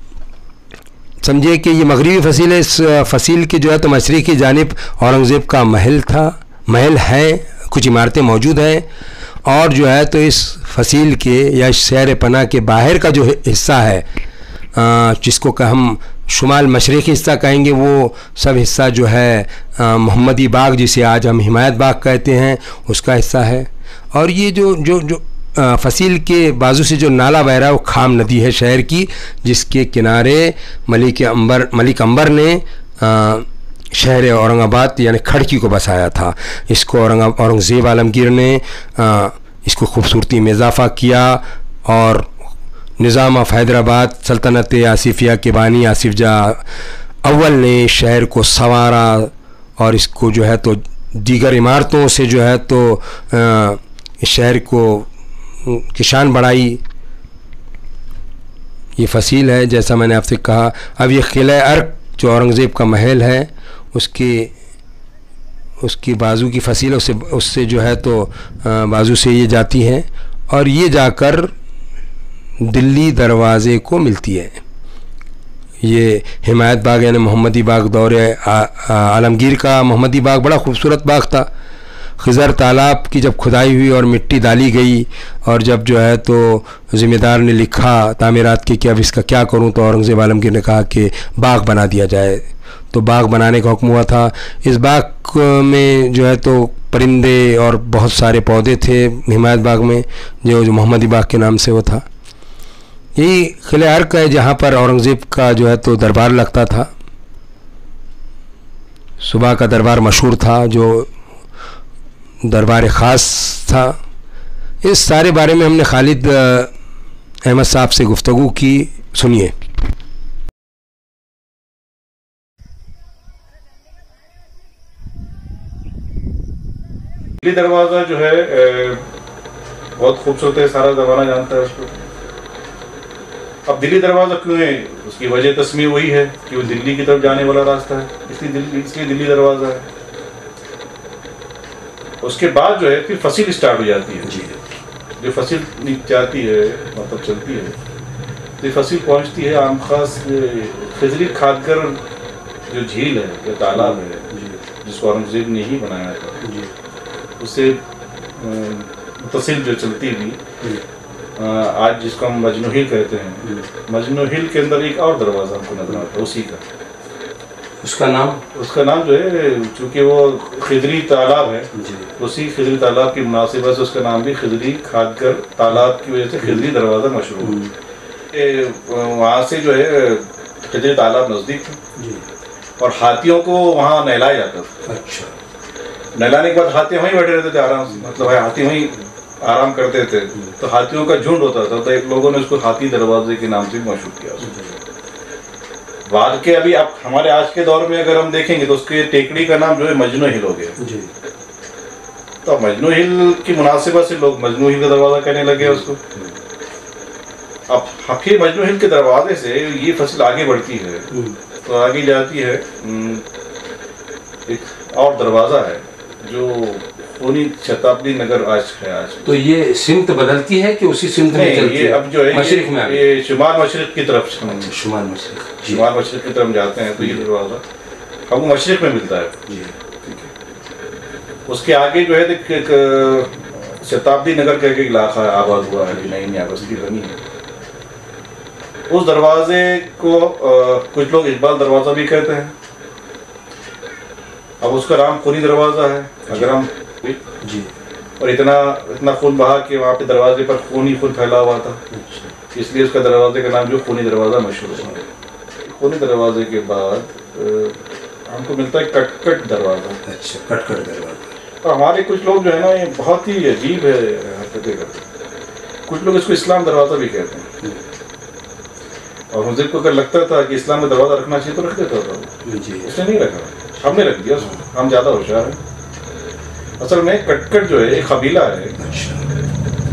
समझिए कि ये मगरिबी फसील है। इस फसील के जो है तो मशरिक़ी जानिब औरंगज़ेब का महल था, महल है, कुछ इमारतें मौजूद हैं। और जो है तो इस फसील के या शहर पना के बाहर का जो हिस्सा है, जिसको हम शुमाल मशरिक़ी हिस्सा कहेंगे, वो सब हिस्सा जो है मोहम्मदी बाग, जिसे आज हम हिमायत बाग कहते हैं, उसका हिस्सा है। और ये जो फसील के बाजू से जो नाला बह रहा है वो खाम नदी है शहर की, जिसके किनारे मलिक अंबर ने शहर औरंगाबाद यानी खड़की को बसाया था। इसको औरंगज़ेब आलमगीर ने इसको खूबसूरती में इजाफ़ा किया, और निज़ाम ऑफ हैदराबाद सल्तनत आसिफिया के बानी आसिफ जाह अव्वल ने शहर को संवारा, और इसको जो है तो दीगर इमारतों से जो है तो इस शहर को की शान बढ़ाई। ये फसील है, जैसा मैंने आपसे कहा। अब ये क़िले अर्क जो औरंगज़ेब का महल है, उसकी बाजू की फसील, उससे जो है तो बाजू से ये जाती है, और ये जाकर दिल्ली दरवाज़े को मिलती है। ये हिमायत बाग यानी मोहम्मदी बाग, दौरे आलमगीर का मोहम्मदी बाग बड़ा खूबसूरत बाग था। खिज़र तालाब की जब खुदाई हुई और मिट्टी डाली गई और जब जो है तो ज़िम्मेदार ने लिखा तामीरात के कि अब इसका क्या करूं, तो औरंगज़ेब आलमगीर ने कहा कि बाग बना दिया जाए। तो बाग बनाने का हुक्म हुआ था। इस बाग में जो है तो परिंदे और बहुत सारे पौधे थे हिमायत बाग में, जो मोहम्मदी बाग के नाम से वो था। यही किले अर्क है जहाँ पर औरंगज़ेब का जो है तो दरबार लगता था। सुबह का दरबार मशहूर था, जो दरबार ख़ास था। इस सारे बारे में हमने खालिद अहमद साहब से गुफ्तगू की, सुनिए। दिल्ली दरवाज़ा जो है बहुत खूबसूरत है, सारा ज़माना जानता है उसको। अब दिल्ली दरवाज़ा क्यों है, उसकी वजह तस्मीर वही है कि वो दिल्ली की तरफ जाने वाला रास्ता है, इसलिए दिल्ली दरवाज़ा है। उसके बाद जो है फिर फसील स्टार्ट हो जाती है जी। जो फसील जाती है मतलब चलती है, तो फसील पहुंचती है आम खास खिजरी खादकर जो झील है या तालाब है जिसको औरंगज़ेब ने ही बनाया था जी। उससे मुतसिल जो चलती हुई आज जिसको हम मजनू हिल कहते हैं, मजनू हिल के अंदर एक और दरवाज़ा हमको नजर आता है उसी का। उसका नाम जो है, चूँकि वो खिजरी तालाब है, उसी खिजरी तालाब की मुनासिबत से उसका नाम भी खिजरी खादकर तालाब की वजह से खिजरी दरवाज़ा मशहूर। वहाँ से जो है खिजरी तालाब नज़दीक था और हाथियों को वहाँ नहलाया जाता था। अच्छा। नहलाने के बाद हाथी वहीं बैठे रहते थे आराम से, मतलब हाथी वहीं आराम करते थे, तो हाथियों का झुंड होता था। तो एक लोगों ने उसको हाथी दरवाजे के नाम से मशहूर किया। बाद के अभी आप हमारे आज के दौर में अगर हम देखेंगे तो उसके टेकड़ी का नाम जो है मजनू हिल हो गया जी। तो मजनू हिल की मुनासिबत से लोग मजनू हिल का दरवाज़ा कहने लगे उसको। अब फिर मजनू हिल के दरवाजे से ये फसल आगे बढ़ती है तो आगे जाती है, एक और दरवाज़ा है जो पूरी शताब्दी नगर आज है। आज तो ये सिमत बदलती है कि उसी सिमत में चलती है? ये अब जो है मशरिक में ये शुमाल मशरिक की तरफ शुमाल मशरिक की तरफ जाते हैं तो ये दरवाज़ा हमको मशरिक में मिलता है जी। ठीक है। उसके आगे जो है एक शताब्दी नगर का एक इलाका आबाद हुआ है, नई नई बस्ती बनी है। उस दरवाजे को कुछ लोग इकबाल दरवाज़ा भी कहते हैं। अब उसका नाम खूनी दरवाज़ा है। अगर हम जी, और इतना खून बहा कि वहाँ पे दरवाजे पर खून ही खून फैला हुआ था, इसलिए उसका दरवाजे का नाम जो खूनी दरवाज़ा मशहूर है। खूनी दरवाजे के बाद हमको मिलता है कटकट दरवाज़ा। अच्छा, कटकट दरवाज़ा। तो हमारे कुछ लोग जो है ना, ये बहुत ही अजीब है हरकतें करते हैं। कुछ लोग इसको इस्लाम दरवाज़ा भी कहते हैं। और मुझे को अगर लगता था कि इस्लाम में दरवाज़ा रखना चाहिए तो रख देता था जी। उसने नहीं रखा, हमने रख दिया उसको। हम ज़्यादा होशियार हैं। असल में कटकट जो है एक कबीला है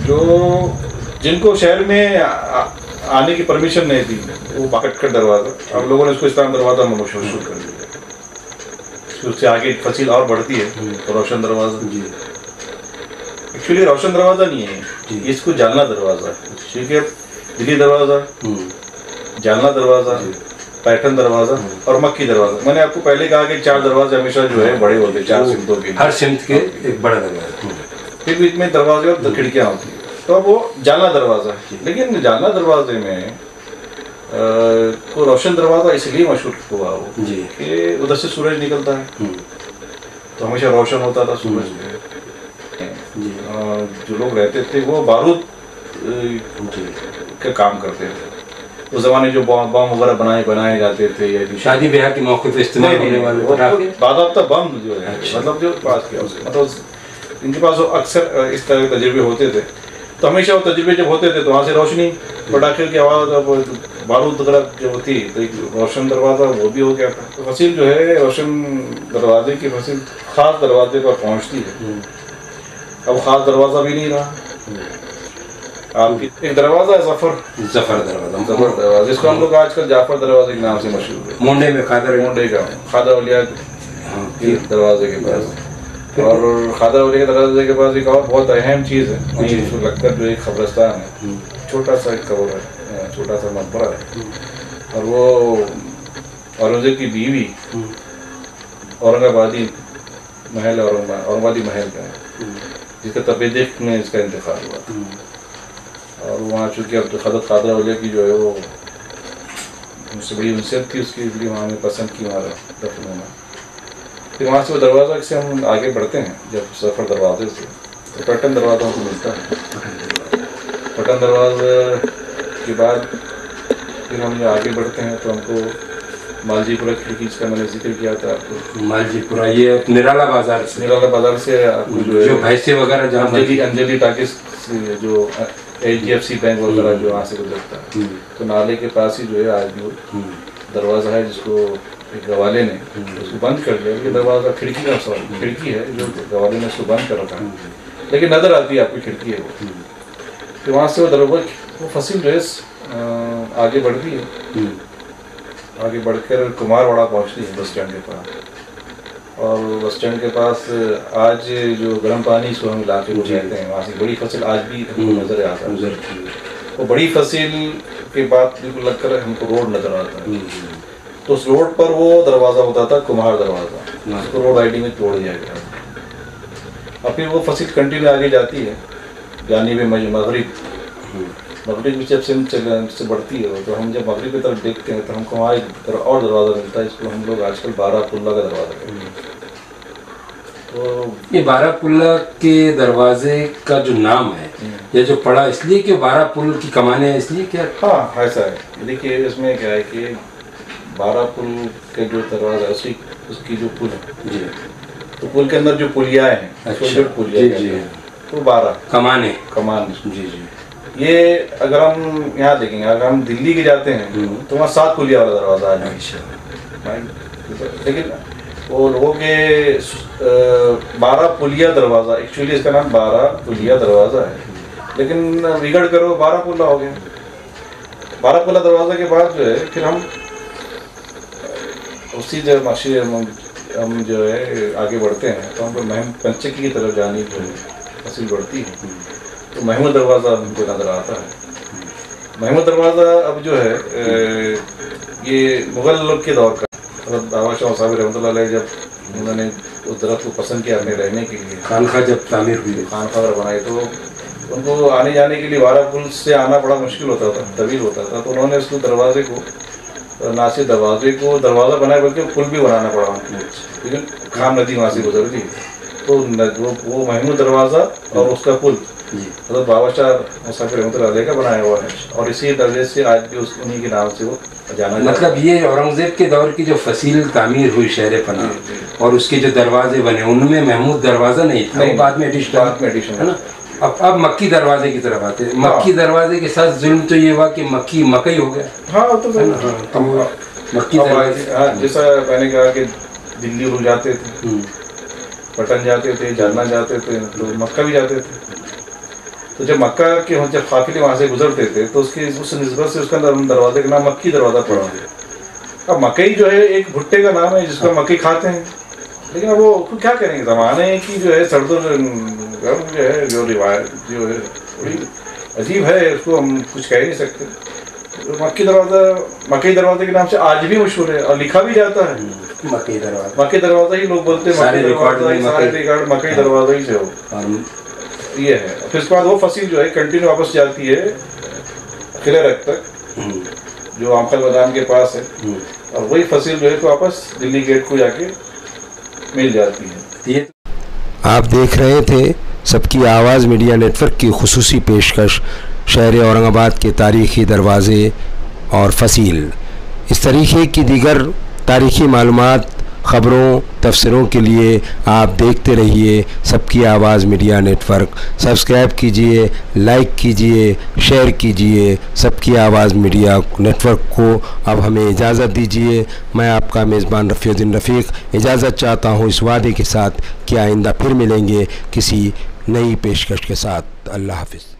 जो जिनको शहर में आने की परमिशन नहीं थी, वो कटकट दरवाज़ा। हम लोगों ने उसको इस्लाम दरवाज़ा में मशहूर कर दिया। उससे आगे फसील और बढ़ती है तो रोशन दरवाज़ा जी। एक्चुअली रोशन दरवाज़ा नहीं है, इसको जालना दरवाज़ा है। ठीक है, दिल्ली दरवाज़ा, जालना दरवाज़ा, पैठन दरवाजा और मक्की दरवाजा। मैंने आपको पहले कहा कि 4 दरवाजे हमेशा जो है बड़े होते हैं, 4 सिमतों के, हर सिमत के एक बड़ा दरवाजा, फिर बीच में दरवाजे और खिड़कियाँ होती हैं। तो अब वो जालना दरवाजा है। लेकिन जालना दरवाजे में को रोशन दरवाजा इसलिए मशहूर हुआ वो कि उधर से सूरज निकलता है तो हमेशा रोशन होता था सूरज। जो लोग रहते थे वो बारूद का काम करते थे। उस जमाने जो बम वगैरह बनाए जाते थे, या शादी ब्याह के मौके पे इस्तेमाल होने वाले बादाबता बम जो है, मतलब जो पास किया उसके, मतलब इनके पास अक्सर इस तरह के तजुर्बे होते थे। तो हमेशा वो तजुर्बे जब होते थे तो वहाँ से रोशनी, पटाखे की आवाज़, बारूद वगैरह जो होती तो एक रोशन दरवाज़ा वो भी हो गया था। तो फसील जो है रोशन दरवाजे की फसील ख़ास दरवाजे पर पहुँचती है। अब ख़ास दरवाज़ा भी नहीं रहा। आपकी एक दरवाज़ा है जफर दरवाज़ा, जिसको हम लोग आजकल जाफर दरवाजे के नाम से मशहूर है। मोंडे में मोंडे का खादर औलिया के दरवाजे के पास। और खादर औलिया के दरवाजे के पास एक और बहुत अहम चीज़ है, जिसको लगकर जो एक कब्रिस्तान है, छोटा सा एक कब्र है, छोटा सा मकबरा है। और वो औरंगज़ेब की बीवी औरंगाबादी महल औरंगाबादी महल का है, जिसका तपेदिक में इसका इंतकाल हुआ था। और वहाँ चूँकि अब हज़रत क़ादर औलिया की जो है वो मुझसे बड़ी उनसीयत थी उसकी, इसलिए वहाँ हमें पसंद की हमारा दफन होना। फिर वहाँ से वो दरवाज़ा से हम आगे बढ़ते हैं, जब सफ़र दरवाजे से तो पटन दरवाज़ा हमको मिलता है। पटन दरवाज़ा के बाद फिर हम जो आगे बढ़ते हैं तो हमको मालजीपुरा खिड़की, जिसका मैंने जिक्र किया था आपको, मालजीपुरा ये निराला बाजार से आपको जो भैंसे वगैरह जहाँ अंजलि टाकिस जो HDFC बैंक वगैरह जो वहाँ से गुजरता है, तो नाले के पास ही जो है आज वो दरवाज़ा है, जिसको एक गवाले ने उसको बंद कर दिया। ये दरवाज़ा खिड़की का सवाल खिड़की है जो गवाले ने उसको बंद कर रखा है, लेकिन नज़र आती है आपकी खिड़की है वो। तो वहाँ से वो दरवाज़ा वो फसील जो है आगे बढ़ती है, आगे बढ़कर कुमारवाड़ा पहुँचती है बस स्टैंड के पास। और बस स्टैंड के पास आज जो गर्म पानी इसको हम इलाके को कहते हैं, वहाँ से बड़ी फसल आज भी हमको नज़र आता है। वो बड़ी फसल के बाद बिल्कुल लगकर हमको रोड नज़र आता है, तो उस रोड पर वो दरवाज़ा होता था कुम्हार दरवाज़ा, उसको रोड आईडी में तोड़ दिया गया। और फिर वो फसल कंटिन्यू आगे जाती है जानिब मगरिब की जब से बढ़ती है, तो हम जब मगरिब की तरफ देखते हैं तो हमको वहाँ एक और दरवाज़ा मिलता है, इसको हम लोग आजकल बारापुल्ला का दरवाज़ा कहते हैं। तो ये बारापुल्ला के दरवाजे का जो नाम है या जो पड़ा इसलिए कि बारापुल की कमाने हैं इसलिए क्या? हाँ ऐसा है। देखिए इसमें क्या है कि बारापुल के जो दरवाज़ा उसकी जो पुल है जी, तो पुल के अंदर जो पुलिया है, अच्छा, पुलिया तो 12 कमान जी जी। ये अगर हम यहाँ देखेंगे, अगर हम दिल्ली के जाते हैं तो वहाँ 7 पुलिया वाला दरवाज़ा है, लेकिन वो लोगों के 12 पुलिया दरवाज़ा, एक्चुअली इसका नाम 12 पुलिया दरवाज़ा है, लेकिन बिगड़ कर वो 12 पुल्ला हो गया। 12 पुल्ला दरवाज़ा के बाद जो है फिर हम उसी जब हम जो है आगे बढ़ते हैं तो हमको महम पंचकी की तरफ जाने की फसील बढ़ती है, तो महमूद दरवाज़ा हमको नज़र आता है। महमूद दरवाज़ा अब जो है ये मुग़ल लोग के दौर का, मतलब दावा शाह साहब रहमतुल्लाह अलैह जब उन्होंने उस दरख्त को पसंद किया अपने रहने के लिए, खानखा जब तामीर हुई, खानखा बनाई, तो उनको आने जाने के लिए 12 पुल से आना बड़ा मुश्किल होता था, तवील होता था, तो उन्होंने उसको दरवाजे को ना सिर्फ दरवाज़ा बनाया बल्कि पुल भी बनाना पड़ा, लेकिन खाम नदी वहाँ से गुजर थी, तो वो महमूद दरवाज़ा और उसका पुल मतलब बाबा शाह रहमतुल्लाह अलैह का बनाया हुआ है, और इसी दर्जे से आज भी उन्हीं के नाम से वो जाना। मतलब ये औरंगजेब के दौर की जो फसील तामीर हुई शहर पना और उसके जो दरवाजे बने उनमें महमूद दरवाज़ा नहीं था, बाद में एडिशन है ना। अब मक्की दरवाजे की तरफ आते हैं। मक्की दरवाजे के साथ जुल्म तो ये हुआ कि मकई हो गया। हाँ तो मक्की दरवाजे जैसा मैंने कहा कि दिल्ली रुक जाते थे, पटन जाते थे, जालना जाते थे, तो मक्का भी जाते थे। तो जब मक्का के जब काफिले वहाँ से गुजरते थे तो उसकी उस निस्बत से उसका दरवाजे का नाम मक्की दरवाज़ा पड़ा। अब मकई जो है एक भुट्टे का नाम है जिसका मकई खाते हैं, लेकिन अब वो क्या करेंगे, ज़माने की जो है सर्द गर्म जो है जो रिवायत जो है बड़ी अजीब है, उसको हम कुछ कह नहीं सकते। तो मक्की दरवाजे के नाम से आज भी मशहूर है और लिखा भी जाता है मक्की दरवाज़ा ही लोग बोलते हैं, सारे रिकॉर्ड मक्की दरवाज़ा ही से हो ये है। फिर उसके बाद वो फसील जो है कंटिन्यू वापस जाती है किले रख तक जो आमखल मैदान के पास है, और वही फसील जो है तो वापस दिल्ली गेट को जाके मिल जाती है। आप देख रहे थे सबकी आवाज़ मीडिया नेटवर्क की खुसूसी पेशकश शहर औरंगाबाद के तारीख़ी दरवाज़े और फसील। इस तरीक़े की दीगर तारीख़ी मालूमात, ख़बरों, तफसीरों के लिए आप देखते रहिए सबकी आवाज़ मीडिया नेटवर्क। सब्सक्राइब कीजिए, लाइक कीजिए, शेयर कीजिए सबकी आवाज़ मीडिया नेटवर्क को। अब हमें इजाज़त दीजिए। मैं आपका मेज़बान रफ़ीउद्दीन रफ़ीक इजाज़त चाहता हूँ इस वादे के साथ कि आइंदा फिर मिलेंगे किसी नई पेशकश के साथ। अल्लाह हाफ़िज़।